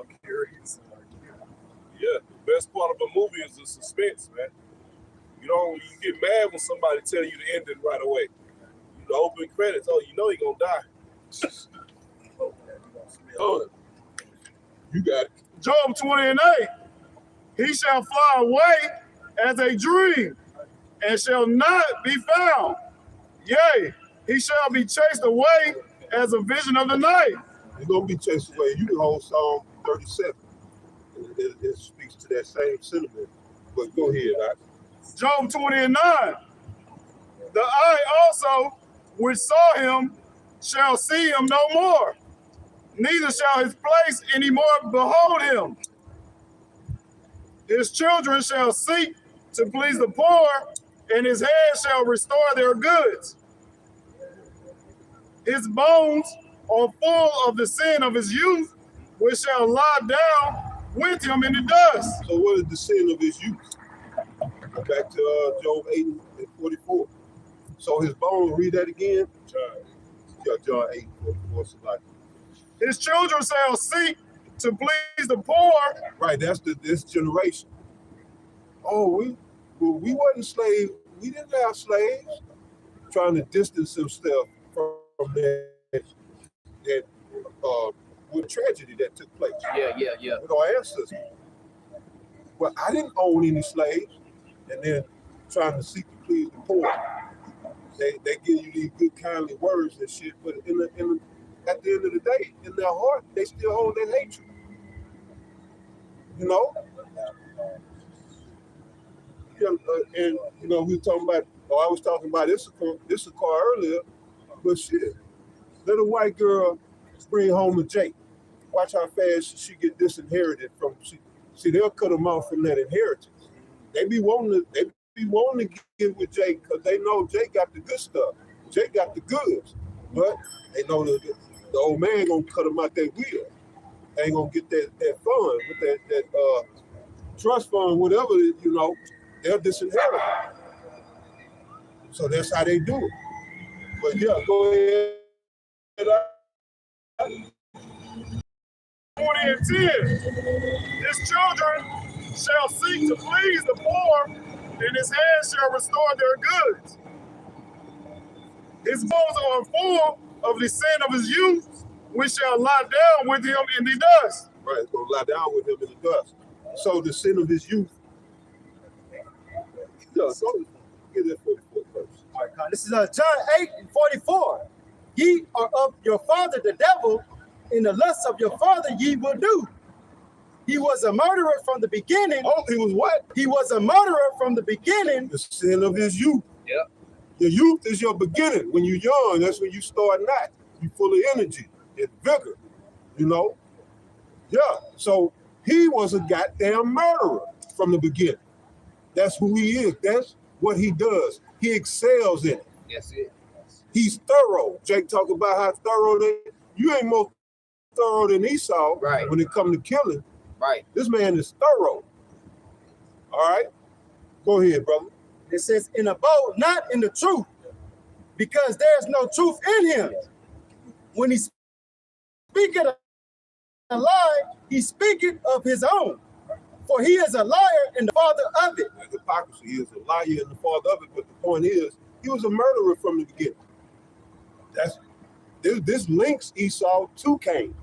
Yeah, the best part of a movie is the suspense, man. You get mad when somebody tell you the ending right away. The open credits, you know he gonna die. Oh, You got it. Job 20:8. He shall fly away as a dream, and shall not be found. Yea, he shall be chased away as a vision of the night. You're going to be chased away. You can hold Psalm 37. It speaks to that same sentiment. But go ahead, Job 20:9. The eye also which saw him shall see him no more, neither shall his place any more behold him. His children shall seek to please the poor, and his hand shall restore their goods. His bones are full of the sin of his youth, which shall lie down with him in the dust. So what is the sin of his youth? Go back to Job 8:44. So his bones, read that again. John 8:44. His children shall seek to please the poor. Right, that's this generation. Oh, we wasn't slaves. We didn't have slaves. Trying to distance himself from that with tragedy that took place. Yeah. With our ancestors. Well, I didn't own any slaves, and then trying to seek to please the poor. They give you these good, kindly words and shit, but at the end of the day, in their heart, they still hold that hatred. You know? Yeah, and we were talking about, I was talking about Issachar earlier, but shit, let a white girl bring home a Jake. Watch how fast she get disinherited from. See, they'll cut them off from that inheritance. They be wanting to get with Jake because they know Jake got the good stuff. Jake got the goods, but they know the old man gonna cut them out that wheel. They ain't gonna get that fund with that trust fund, whatever, they'll disinherit. So that's how they do it. But yeah, go ahead. 20:10. His children shall seek to please the poor, and his hands shall restore their goods. His bones are full of the sin of his youth, we shall lie down with him in the dust. Right, it's going to lie down with him in the dust. So the sin of his youth. Yeah, so get that 44th verse. All right, this is John 8:44. Ye are of your father the devil, and the lusts of your father ye will do. He was a murderer from the beginning. Oh, he was what? He was a murderer from the beginning. The sin of his youth. Yep. Your youth is your beginning. When you're young, that's when you start not. You're full of energy and vigor, you know? Yeah, so he was a goddamn murderer from the beginning. That's who he is. That's what he does. He excels in it. That's it. He's thorough. Jake talk about how thorough they. You ain't more thorough than Esau Right. when it comes to killing. Right. This man is thorough. All right? Go ahead, brother. It says, in abode not in the truth, because there's no truth in him. When he speaketh a lie, he speaketh of his own. For he is a liar and the father of it. Like hypocrisy. He is a liar and the father of it. But the point is, he was a murderer from the beginning. This links Esau to Cain.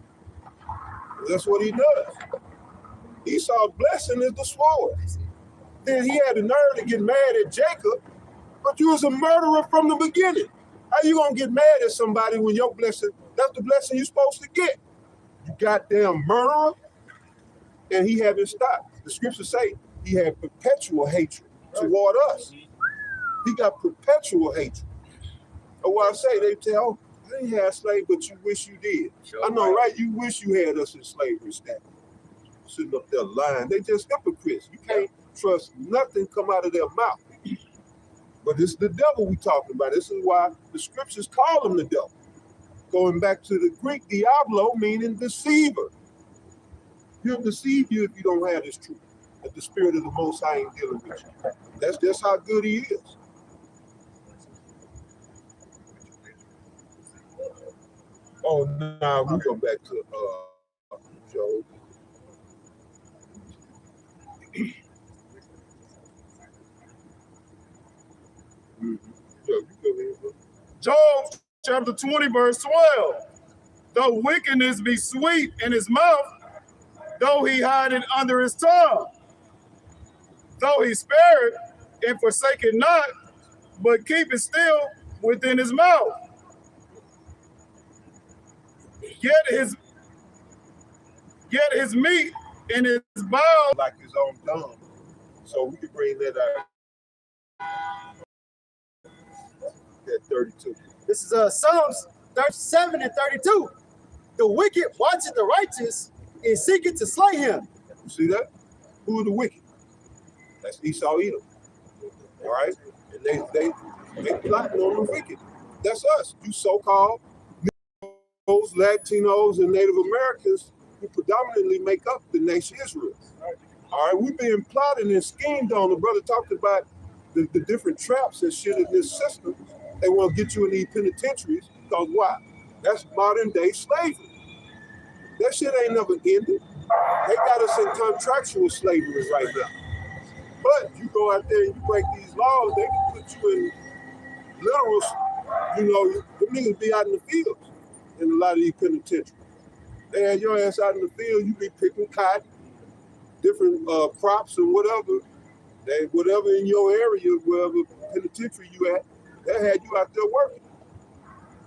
That's what he does. Esau's blessing is the sword. Then he had the nerve to get mad at Jacob, but you was a murderer from the beginning. How you gonna get mad at somebody when your blessing, that's the blessing you're supposed to get? You goddamn murderer. And he haven't stopped. The scriptures say he had perpetual hatred toward us. He got perpetual hatred. Or what I say, they tell, I didn't have slaves, but you wish you did. Sure, I know, right? You wish you had us in slavery status. Sitting up there lying. They just hypocrites. You can't trust nothing come out of their mouth. But it's the devil we talking about. This is why the scriptures call him the devil. Going back to the Greek, diablo, meaning deceiver. He'll deceive you if you don't have this truth. That the spirit of the Most High ain't dealing with you. That's just how good he is. Oh, now we go back to Job. Yeah, you go ahead, bro. Job chapter 20, verse 12. Though wickedness be sweet in his mouth, though he hide it under his tongue, though he spare it and forsake it not, but keep it still within his mouth. Yet his meat in his bowels Like his own tongue. So we can bring that out. That 32. This is Psalms 37 and 32. The wicked watcheth the righteous and seeketh to slay him. You see that? Who are the wicked? That's Esau Edom. All right? And they plotting on the wicked. That's us. You so-called Negroes, Latinos, and Native Americans who predominantly make up the nation Israel. All right, we've been plotting and schemed on. The brother talked about the different traps and shit in this system. They want to get you in these penitentiaries because why? That's modern day slavery. That shit ain't never ended. They got us in contractual slavery right now. But you go out there and you break these laws, they can put you in literal, the niggas be out in the fields in a lot of these penitentiaries. They had your ass out in the field, you be picking cotton, different crops and whatever. Whatever in your area, wherever penitentiary you at, they had you out there working.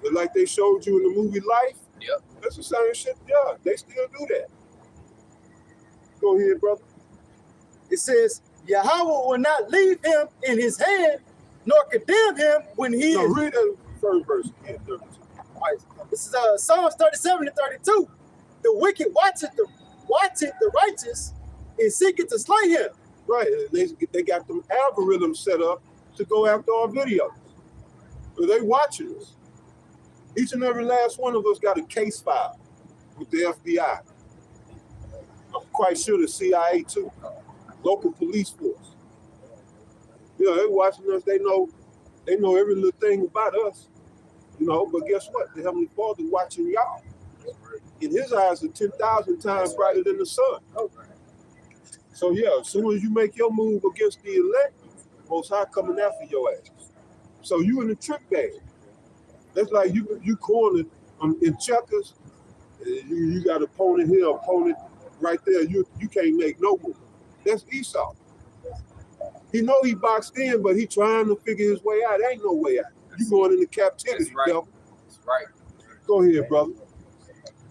But like they showed you in the movie Life, Yep. that's the same shit. Yeah, they still do that. Go ahead, brother. It says, Yahweh will not leave him in his hand, nor condemn him when he No, is. read that first verse again, 32. All right, this is Psalms 37 and 32. The wicked watcheth the righteous and seeketh to slay him. Right, and they got them algorithms set up to go after our videos. So they watching us. Each and every last one of us got a case file with the FBI. I'm quite sure the CIA too. Local police force. They watching us. They know every little thing about us. But guess what? The Heavenly Father watching y'all. In his eyes are 10,000 times brighter than the sun. So yeah, as soon as you make your move against the elect, Most High coming after your ass. So you in the trick bag. That's like you cornered in checkers. You got opponent here, opponent right there. You can't make no move. That's Esau. He know he boxed in, but he trying to figure his way out. Ain't no way out. You going into captivity, That's right. devil. That's right. Go ahead, brother.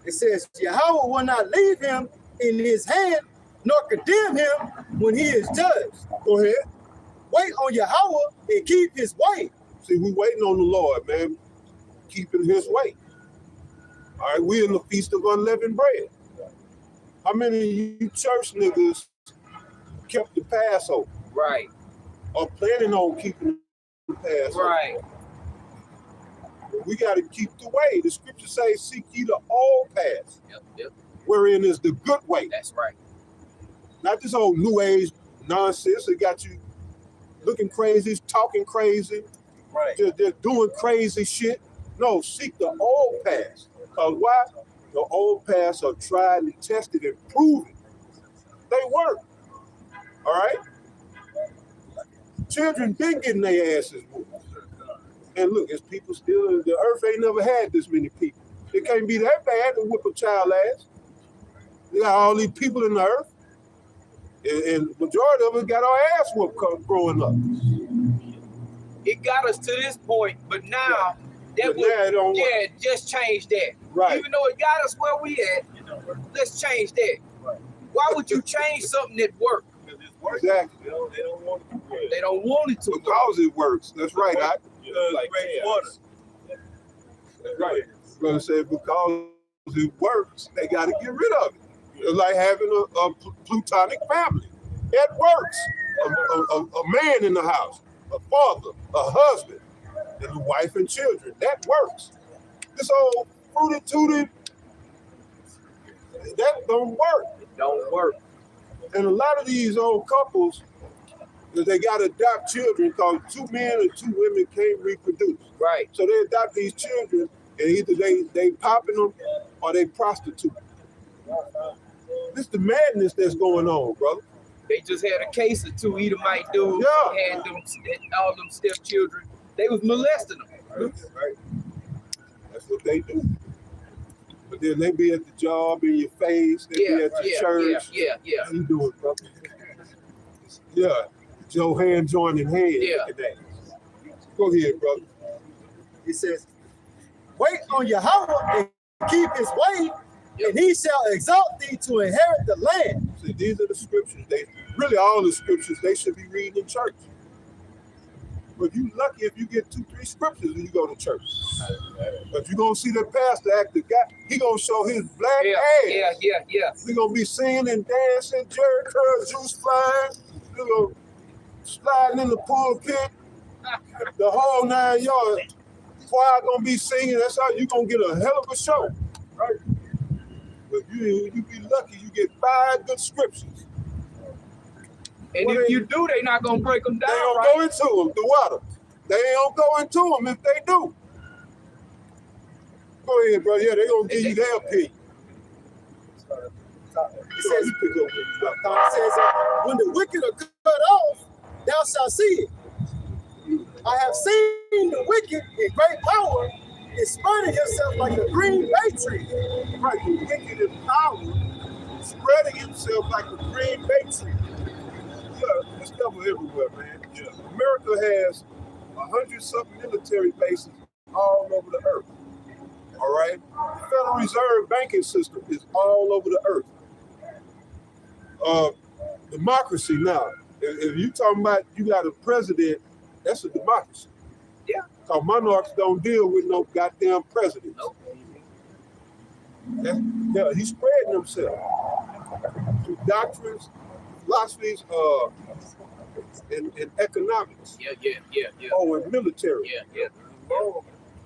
It says, Yahweh will not leave him in his hand, nor condemn him when he is judged. Go ahead. Wait on Yahweh and keep his way. See, we waiting on the Lord, man, keeping his way. All right, we in the Feast of Unleavened Bread. How many of you church niggas kept the Passover? Right. Or planning on keeping the Passover? Right. We got to keep the way. The scripture says, seek ye the old path, Yep. wherein is the good way. That's right. Not this old new age nonsense that got you looking crazy, talking crazy, Right. just doing crazy shit. No, seek the old paths. Because why? The old paths are tried and tested and proven. They work. All right? Children been getting their asses moved. And look, it's people still, the earth ain't never had this many people. It can't be that bad to whip a child ass. You got all these people in the earth. And majority of us got our ass whooped growing up. It got us to this point, but now But now it don't work. just change that. Right. Even though it got us where we at, let's change that. Why would you change something that worked? Exactly. They don't want it to work. They don't want it to. Because it works. That's right. Like chaos. That's right. Brother said because it works, they got to get rid of it. It's like having a plutonic family. It works. A man in the house, a father, a husband, and a wife and children. That works. This old fruity tooty, that don't work. It don't work. And a lot of these old couples, they got to adopt children because 2 men and 2 women can't reproduce. Right. So they adopt these children, and either they popping them or they prostitute. This the madness that's going on, brother. They just had a case of 2 Edomite dudes Yeah. had them all them stepchildren. They was molesting them. Right? That's what they do. But then they be at the job in your face. They be at the church. Yeah. How you doing, brother? Yeah. Joe hand joined in hand. Yeah. Today. Go ahead, brother. It says, wait on Yahweh and keep his way, and he shall exalt thee to inherit the land. See, these are the scriptures. They really all the scriptures they should be reading in church. But you lucky if you get 2-3 scriptures when you go to church. But you're gonna see that pastor act the guy, he gonna show his black ass. Yeah. We gonna be singing and dancing, Jerry curl, juice flying, you know, sliding in the pulpit, the whole 9 yards. Choir gonna be singing. That's how you gonna get a hell of a show, right? But you be lucky you get 5 good scriptures. And Well, if you do, they not gonna break them down. They don't Right? go into them. The water. They ain't don't go into them if they do. Go ahead, bro. Yeah, they gonna give you their opinion. It says, when the wicked are cut off, thou shalt see it. I have seen the wicked in great power, is spreading himself like a green bay tree. Right, the wicked in power, spreading himself like a green bay tree. Yeah, this stuff is everywhere, man. Yeah. America has 100-something military bases all over the earth. All right? The Federal Reserve banking system is all over the earth. Democracy now. If you talking about you got a president, that's a democracy. Yeah. Because monarchs don't deal with no goddamn president. Nope. Yeah, he's spreading himself through doctrines, philosophies, and economics. Yeah. Oh, and military. Yeah.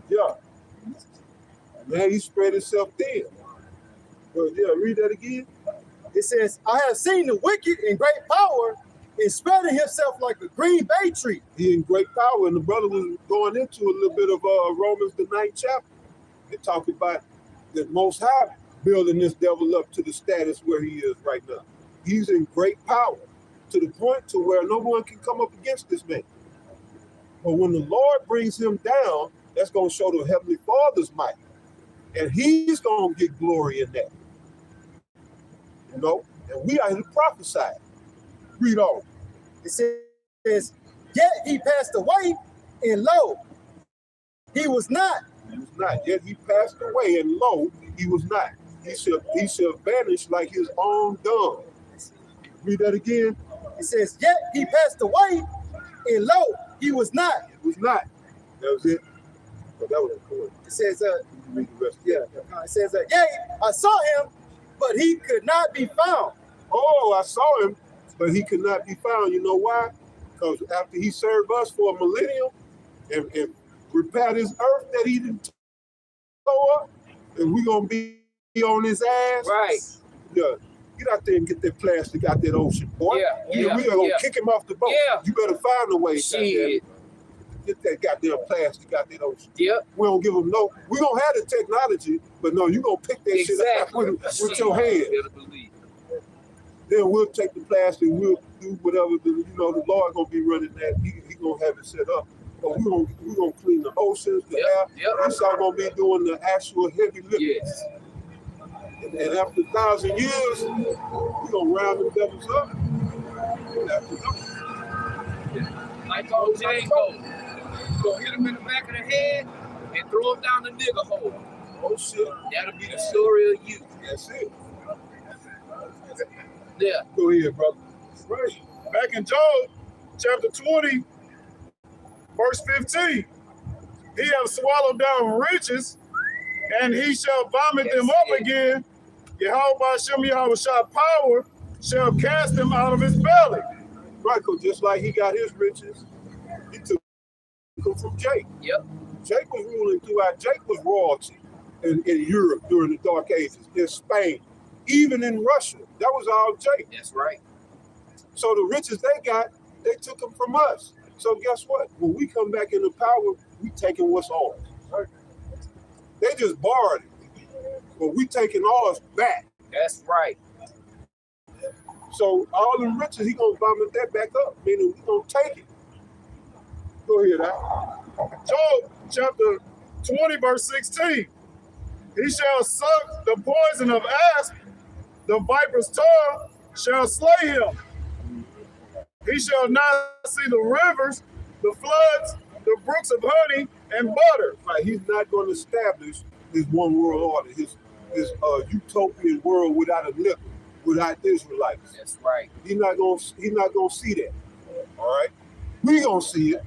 Yeah. Man, he spread himself thin. But yeah, read that again. It says, I have seen the wicked in great power, is spreading himself like a green bay tree. He in great power, and the brother was going into a little bit of Romans the 9th chapter. They talk about the Most High building this devil up to the status where he is right now. He's in great power to the point to where no one can come up against this man. But when the Lord brings him down That's going to show the Heavenly Father's might. And he's going to get glory in that. You know? And we are here to prophesy. Read on. It says, yet he passed away, and lo, he was not. He was not. Yet he passed away, and lo, he was not. He shall vanish like his own dung. Read that again. It says, yet he passed away, and lo, he was not. It was not. That was it. But that was important. It says, Read the rest. yeah, it says, yea, I saw him, but he could not be found. Oh, I saw him, but he could not be found. You know why? Because after he served us for a millennium and repaired his earth that he didn't throw up, and we're going to be on his ass. Right. Yeah. Get out there and get that plastic out that ocean, boy. Yeah, We are going to kick him off the boat. Yeah. You better find a way. Shit. Get that goddamn plastic out that ocean. Yep. We don't give them no. We're going to have the technology, but no, you're going to pick that shit up with your hand. Better believe. Then we'll take the plastic, we'll do whatever, the Lord going to be running that. He going to have it set up. But we're gonna clean the oceans, the air. Yep. This all going to be doing the actual heavy lifting. Yes. And after 1,000 years, we're going to round them devils up. And after Like old Django. You gonna hit him in the back of the head and throw him down the nigger hole. oh shit, That'll be the story of you. that's it. Yeah. Go ahead, brother. Right. Back in Job, chapter 20, verse 15. He hath swallowed down riches, and he shall vomit them up again. Yahweh Hashem Yahweh power shall cast them out of his belly. Right, 'cause just like he got his riches, he took them from Jake. Yep. Jake was ruling throughout. Jake was royalty in Europe during the Dark Ages, in Spain, even in Russia. That was all Jake. That's right. So the riches they got, they took them from us. So guess what? When we come back into power, we taking what's ours. Right? They just borrowed it, but we taking ours back. That's right. So all the riches, he gonna vomit that back up, meaning we gonna take it. Go ahead, Al. Job chapter 20, verse 16. He shall suck the poison of asp, the viper's tongue shall slay him. He shall not see the rivers, the floods, the brooks of honey and butter. Right, he's not going to establish his one world order, his utopian world without a nickel, without Israelites. That's right. He's not gonna see that. All right, we gonna see it,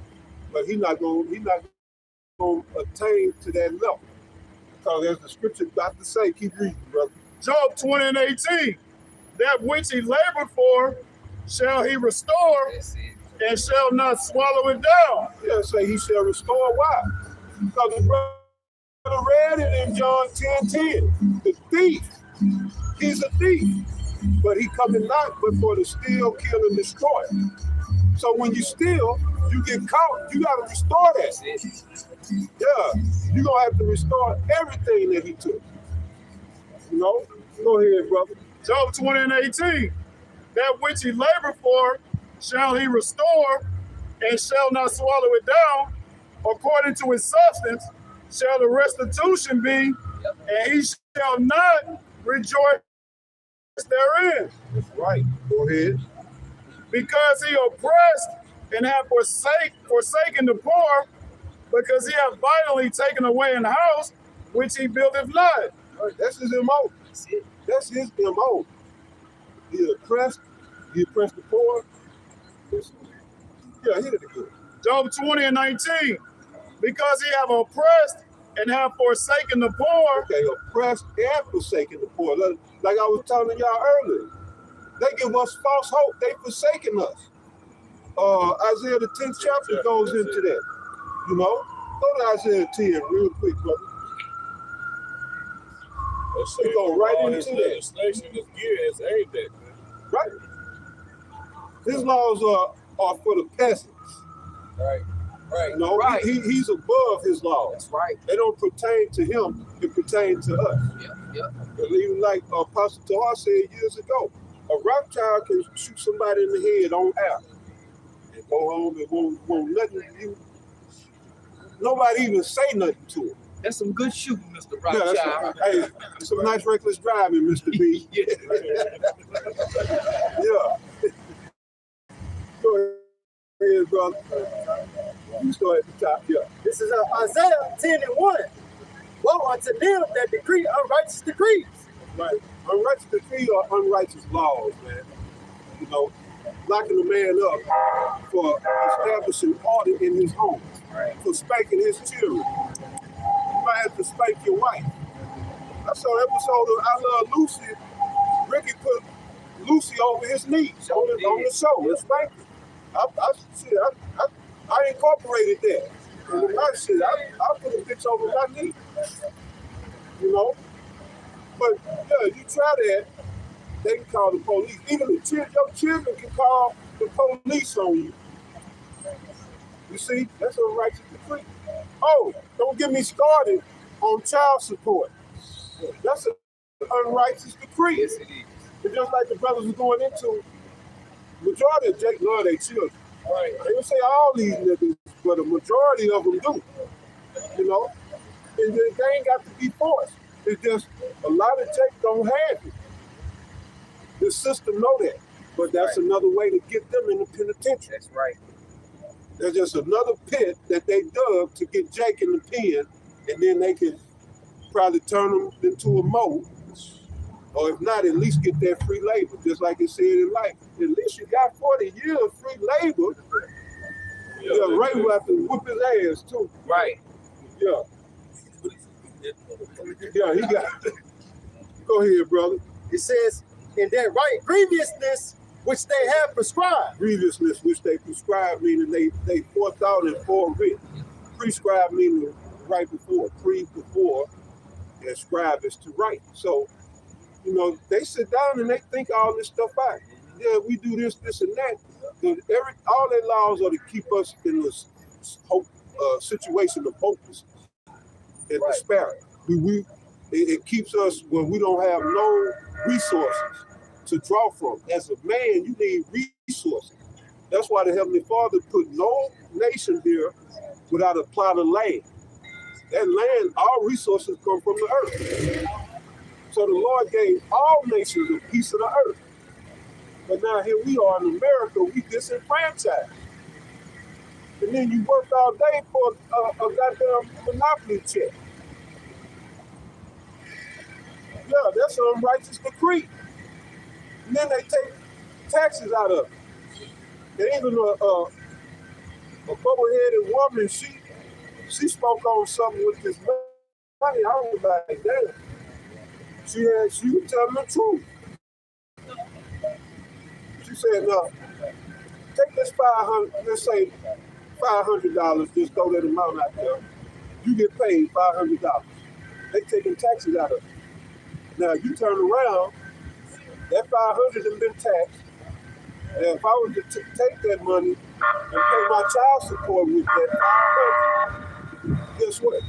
but he's not gonna attain to that level. Because as the scripture about to say, keep reading, brother. Job 20 and 18. That which he labored for shall he restore, That's it. and shall not swallow it down. Yeah, say he shall restore. Why? Because the brother read it in John 10:10. The thief, he's a thief, but he coming not but for to steal, kill, and destroy. So when you steal, you get caught. You got to restore that. That's it. Yeah, you're gonna have to restore everything that he took. You know? Go ahead, brother. Job 20 and 18. That which he labored for shall he restore, and shall not swallow it down. According to his substance shall the restitution be, and he shall not rejoice therein. That's right. Go ahead. Because he oppressed and hath forsaken the poor, because he hath violently taken away an house which he buildeth not. Right. That's his MO. That's it. That's his MO. He oppressed the poor. Yeah, hit it again. Job 20 and 19. Because he have oppressed and have forsaken the poor. Okay, oppressed and forsaken the poor. Like I was telling y'all earlier, they give us false hope. They forsaken us. Isaiah the 10th chapter goes into that. You know, go to Isaiah 10 real quick, brother. We go right into that. Legislation is geared is aimed at, man. Right. His laws are for the peasants. Right. Right. You know, Right. he's above his laws. That's right. They don't pertain to him, they pertain to us. Yeah. And even like Apostle Tahar said years ago, a Rothschild can shoot somebody in the head on air and go home and won't nothing. nobody even say nothing to him. That's some good shooting, Mr. Yeah, Rothschild. hey, some nice reckless driving, Mr. B. Yeah. Yeah. Go ahead, brother. You start at the top, yeah. This is Isaiah 10:1. Woe unto them that decree unrighteous decrees. Right. Unrighteous decree or unrighteous laws, man. You know, locking a man up for establishing order in his home, for spanking his children. You might have to spank your wife. I saw an episode of I Love Lucy. Ricky put Lucy over his knees on the show and spanked her. I incorporated that. And I said, I put a bitch over my knee. You know? But yeah, you try that, they can call the police. Even your children can call the police on you. You see, that's a righteous decree. Oh, don't get me started on child support. That's an unrighteous decree. Yes, it is. And just like the brothers were going into, majority of Jake love their children. Right. They don't say all these niggas, but a majority of them do. You know? And they ain't got to be forced. It's just a lot of Jake don't have it. The system know that. But that's another way to get them in the penitentiary. That's right. There's just another pit that they dug to get Jake in the pen, and then they can probably turn them into a mold. Or if not, at least get that free labor, just like it said in life. At least you got 40 years of free labor. Yeah, Ray will have to whoop his ass too. Right. Yeah. Yeah, he got Go ahead, brother. It says, in that right grievousness which they have prescribed. Grievousness which they prescribe, meaning they forethought and forewritten. Prescribe meaning right before, before, and scribe is to write. So, you know, they sit down and they think all this stuff out. Yeah, we do this, and that. All their laws are to keep us in this situation of hopelessness and despair. It keeps us when we don't have no resources to draw from. As a man, you need resources. That's why the Heavenly Father put no nation here without a plot of land. That land, all resources come from the earth. So the Lord gave all nations a piece of the earth. But now here we are in America, we disenfranchised. And then you work all day for a goddamn monopoly check. Yeah, that's an unrighteous decree. And then they take taxes out of it. And even a bubble-headed woman, she spoke on something with this money. I was like, damn. She was telling the truth. She said, no, take this $500, let's say $500, just throw that amount out there. You get paid $500. They taking taxes out of it. Now you turn around, that $500 has been taxed. And if I was to take that money and pay my child support with that $500, guess what?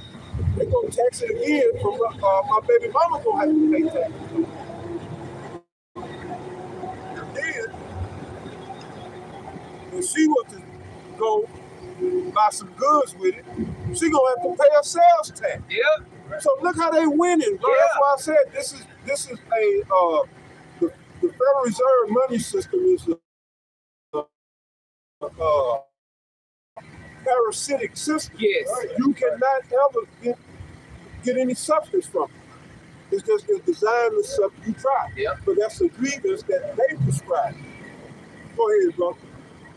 They're gonna tax it again from my baby mama gonna have to pay taxes. And then, if she was to go buy some goods with it, she gonna have to pay a sales tax. Yep. So look how they winning, bro. Yeah. That's why I said this is a the Federal Reserve money system is a parasitic system. Yes. You cannot ever get any substance from it. It's just designed to suck you dry. Yep. But that's a grievance that they prescribe. Go ahead, bro.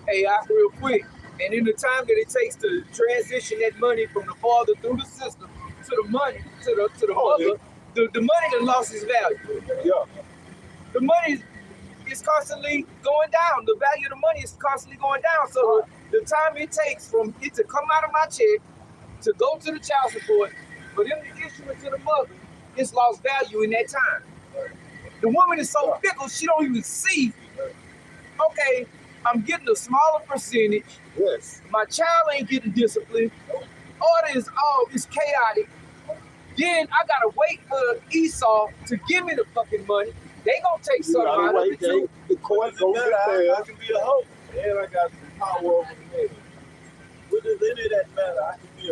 Hey, real quick. And in the time that it takes to transition that money from the father through the system to the money, to the mother, the money that lost its value. Yeah. The money is constantly going down. The value of the money is constantly going down. So the time it takes from it to come out of my check to go to the child support, for them to issue it to the mother, it's lost value in that time. The woman is so fickle, she don't even see, okay, I'm getting a smaller percentage. Yes. My child ain't getting disciplined. Order is it's chaotic. Then I gotta wait for Esau to give me the fucking money. They gonna take something out of it too. The court gonna get there. I can be a hoe, and I got the power over the man. What does any of that matter? I can be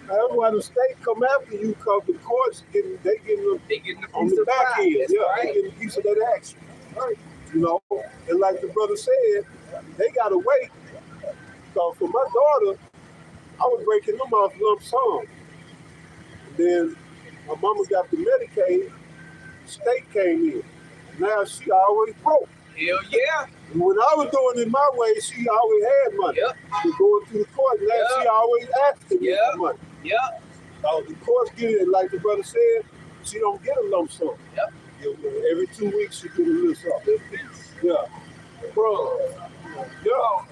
That's why the state come after you, because the courts getting them They getting the on piece the of back pie. end. That's Yeah, right. they getting a piece of that action. Right. You know, and like the brother said, they gotta wait. So for my daughter, I was breaking them off lump sum. And then my mama got the Medicaid, the state came in. Now she always broke. Hell yeah. And when I was doing it my way, she always had money. Yep. But going through the court, now Yep. she always asking me Yep. for money. Yep. So the courts get it, like the brother said, she don't get a lump sum. Yep. Every 2 weeks she get a little something. Yeah. Bro. Yeah.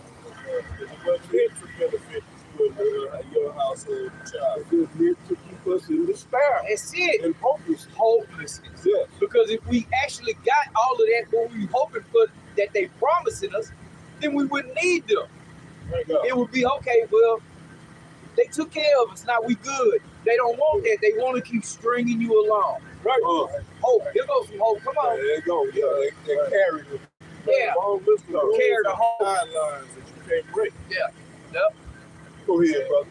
What's the extra benefit to your household child? It's just meant to keep us in despair That's it. and hopeless. Hopelessness. Yes. Because if we actually got all of that, what we hoping for, that they promising us, then we wouldn't need them. Thank God. It would be okay. Well, they took care of us. Now we good. They don't want that. They want to keep stringing you along. Right? Hope. Here goes some hope. Come on. There you go. Yeah, they carry it. Yeah. Long list of rules. Carry the hope. Guidelines that you can't break. Yeah. Yep. Go ahead, brother.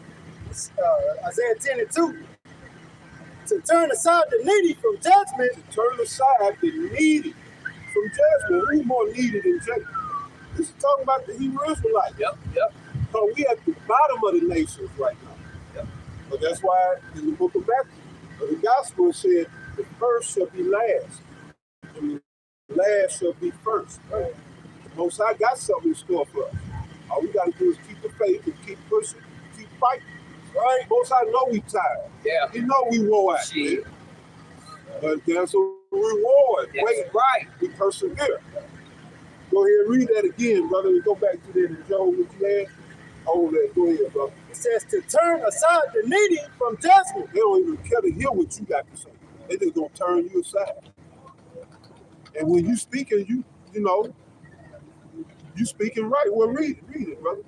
Isaiah 10:2. To turn aside the needy from judgment. To turn aside the needy from judgment. Who's more needy than judgment? This is talking about the Hebrew Israelites. Yep. Yep. So we at the bottom of the nations right now. Yep. But that's why in the book of Matthew, the gospel said, the first shall be last, and the last shall be first. Right? The Most High got something in store for us. All we got to do is keep the faith and keep pushing, keep fighting. Right? Most High know we tired. Yeah. He know we wore out. Shit. Man. But there's a reward. That's Wait, right. we persevere. Go ahead and read that again, brother. We go back to that in Job, what you had. Oh, that. Go ahead, brother. It says to turn aside the needy from judgment. They don't even care to hear what you got to say. They just gonna turn you aside. And when you speaking, you know, you speaking right. Well, read it, brother.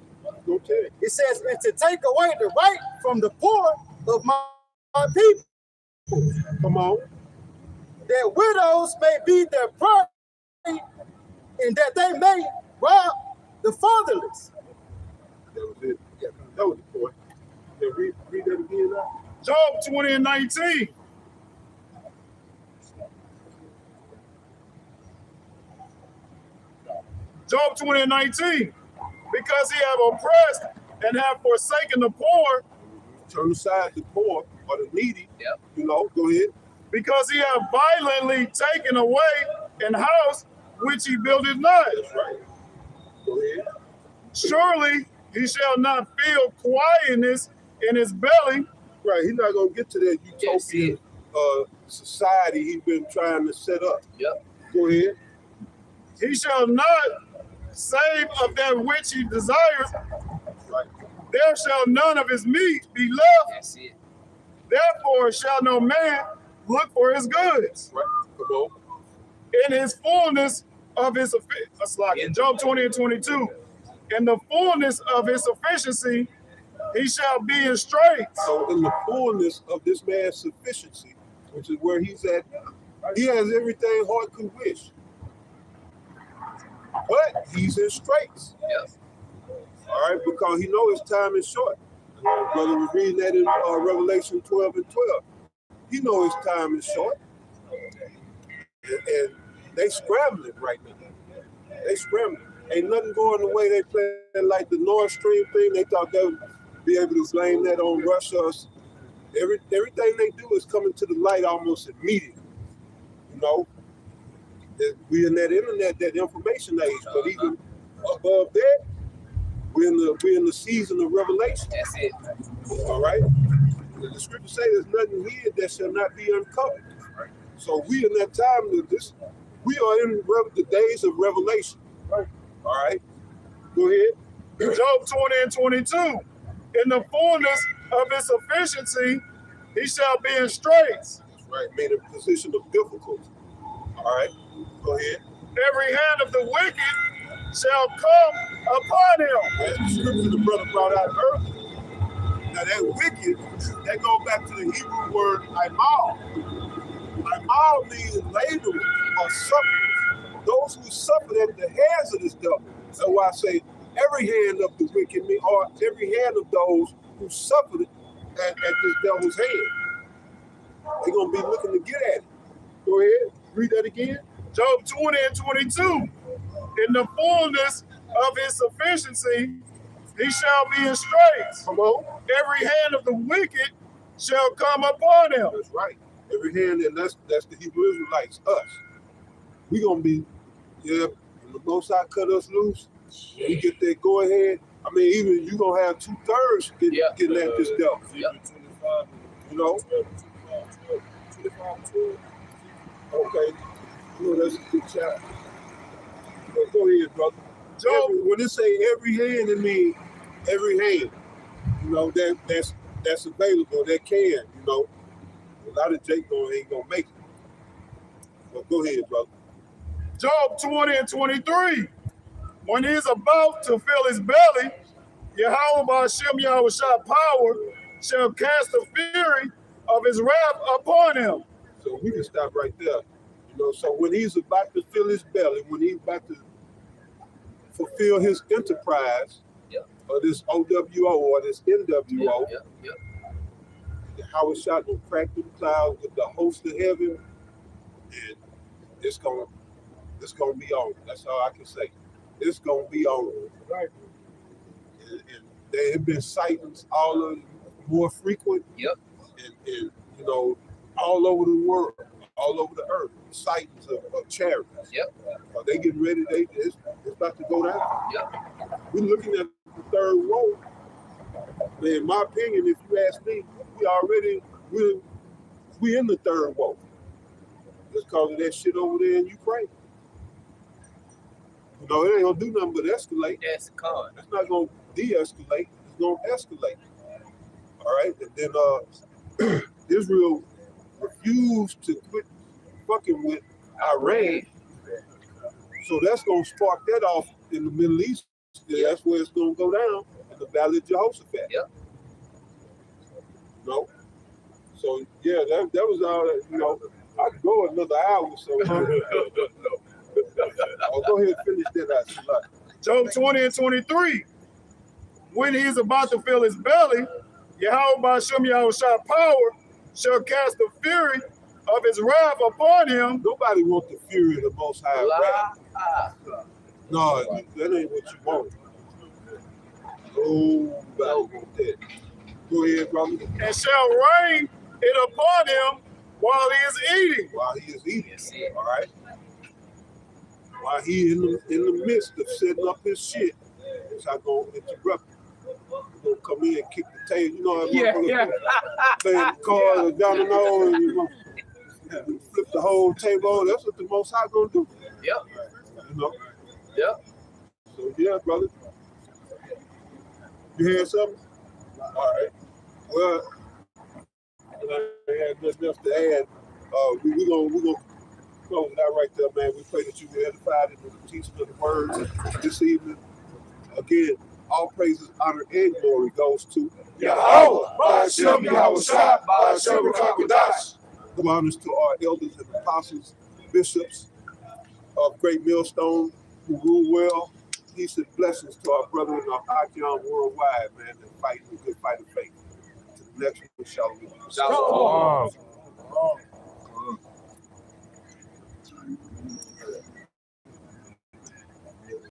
Go tell it. It says, and to take away the right from the poor of my people, Come on. that widows may be their pride, and that they may rob the fatherless. That was it. That was the point. Yeah, read that again now. Job 20:19. Job 20:19. Because he have oppressed and have forsaken the poor, Turn aside the poor or the needy. Yep. You know, go ahead. because he have violently taken away an house which he builded not. That's right. Go ahead. Surely he shall not feel quietness in his belly. Right. He's not gonna get to that That's utopian society he's been trying to set up. Yep. Go ahead. He shall not save of that which he desires. Right. There shall none of his meat be left. That's it. Therefore shall no man look for his goods. Right. Come on. In his fullness of his Job 20:22. In the fullness of his sufficiency, he shall be in straits. So in the fullness of this man's sufficiency, which is where he's at now, he has everything heart could wish. But he's in straits. Yep. All right, because he knows his time is short. Brother was reading that in Revelation 12:12. He knows his time is short. And they scrambling right now. They scrambling. Ain't nothing going the way they play, like the Nord Stream thing. They thought they would be able to blame that on Russia. Everything they do is coming to the light almost immediately. You know, we in that internet, that information age. But even above that, we're in the season of revelation. That's it. All right. The scripture says there's nothing hid that shall not be uncovered. So we in that time we are in the days of revelation. Right. All right. Go ahead. Job 20:22. In the fullness of his sufficiency, he shall be in straits. That's right. Made a position of difficulty. All right. Go ahead. Every hand of the wicked shall come upon him. That's the scripture the brother brought out earlier. Now that wicked, that goes back to the Hebrew word aimal. Aimal means laborers or sufferers. Those who suffer at the hands of this devil. That's why I say every hand of the wicked, or every hand of those who suffered at this devil's hand. They're going to be looking to get at it. Go ahead, read that again. Job 20 and 22. In the fullness of his sufficiency, he shall be in straits. Come on. Every hand of the wicked shall come upon him. That's right. Every hand, and that's the Hebrew Israelites, us. We're going to be, when the Most High cut us loose, we get that go ahead. I mean, even you're going to have 2/3 getting at this devil. You know? Okay. That's a good shot. Go ahead, brother. Job, When it say every hand, it means every hand. You know, that's available, that can, you know. A lot of Jake ain't gonna make it. But go ahead, brother. Job 20 and 23. When he is about to fill his belly, Yahweh Ba'ashem Yahushua power shall cast the fury of his wrath upon him. So we can stop right there. You know, so when he's about to fill his belly, when he's about to fulfill his enterprise, or this OWO or this NWO, Howard shot will crack the clouds with the host of heaven, and it's gonna be on. That's all I can say. It's gonna be on. Right. And there have been sightings all of more frequent. And you know, all over the world, all over the earth, sightings of chariots. They getting ready. It's about to go down. We're looking at the third woe. But in my opinion, if you ask me, we in the third woe. Just because of that shit over there in Ukraine. You know, it ain't gonna do nothing but escalate. That's a con. It's not gonna de-escalate. It's gonna escalate. All right, and then Israel refused to quit fucking with Iran. So that's gonna spark that off in the Middle East. That's where it's gonna go down in the Valley of Jehoshaphat. No. So yeah, that was all. You know, I could go another hour. So I'll go ahead and finish that out. Job 20 and 23. When he is about to fill his belly, Yahweh Ba'ashem Yahushua power shall cast the fury of his wrath upon him. Nobody wants the fury of the Most High wrath. No, that ain't what you want. Nobody want that. Go ahead, brother. And shall rain it upon him while he is eating. While he is eating, all right? While he in the midst of setting up his shit, it's not going to interrupt him. He's going to come in and kick the table. You know what I mean? Playing the cards or domino, and you're going to flip the whole table. That's what the Most High going to do. You know? So, yeah, brother. You hear something? All right. Well, I had nothing else to add. We're gonna close it out right there, man. We pray that you were edified in the teaching of the words this evening. Again, all praises, honor, and glory goes to Yahweh, Ba'ashem Yahushua, Ba'ashem Rakakadash. The honors to our elders and apostles, bishops of Great Millstone who rule well. Peace and blessings to our brethren of Achion worldwide, man, and fighting the good fight of faith. To the next one, shalom. Shalom.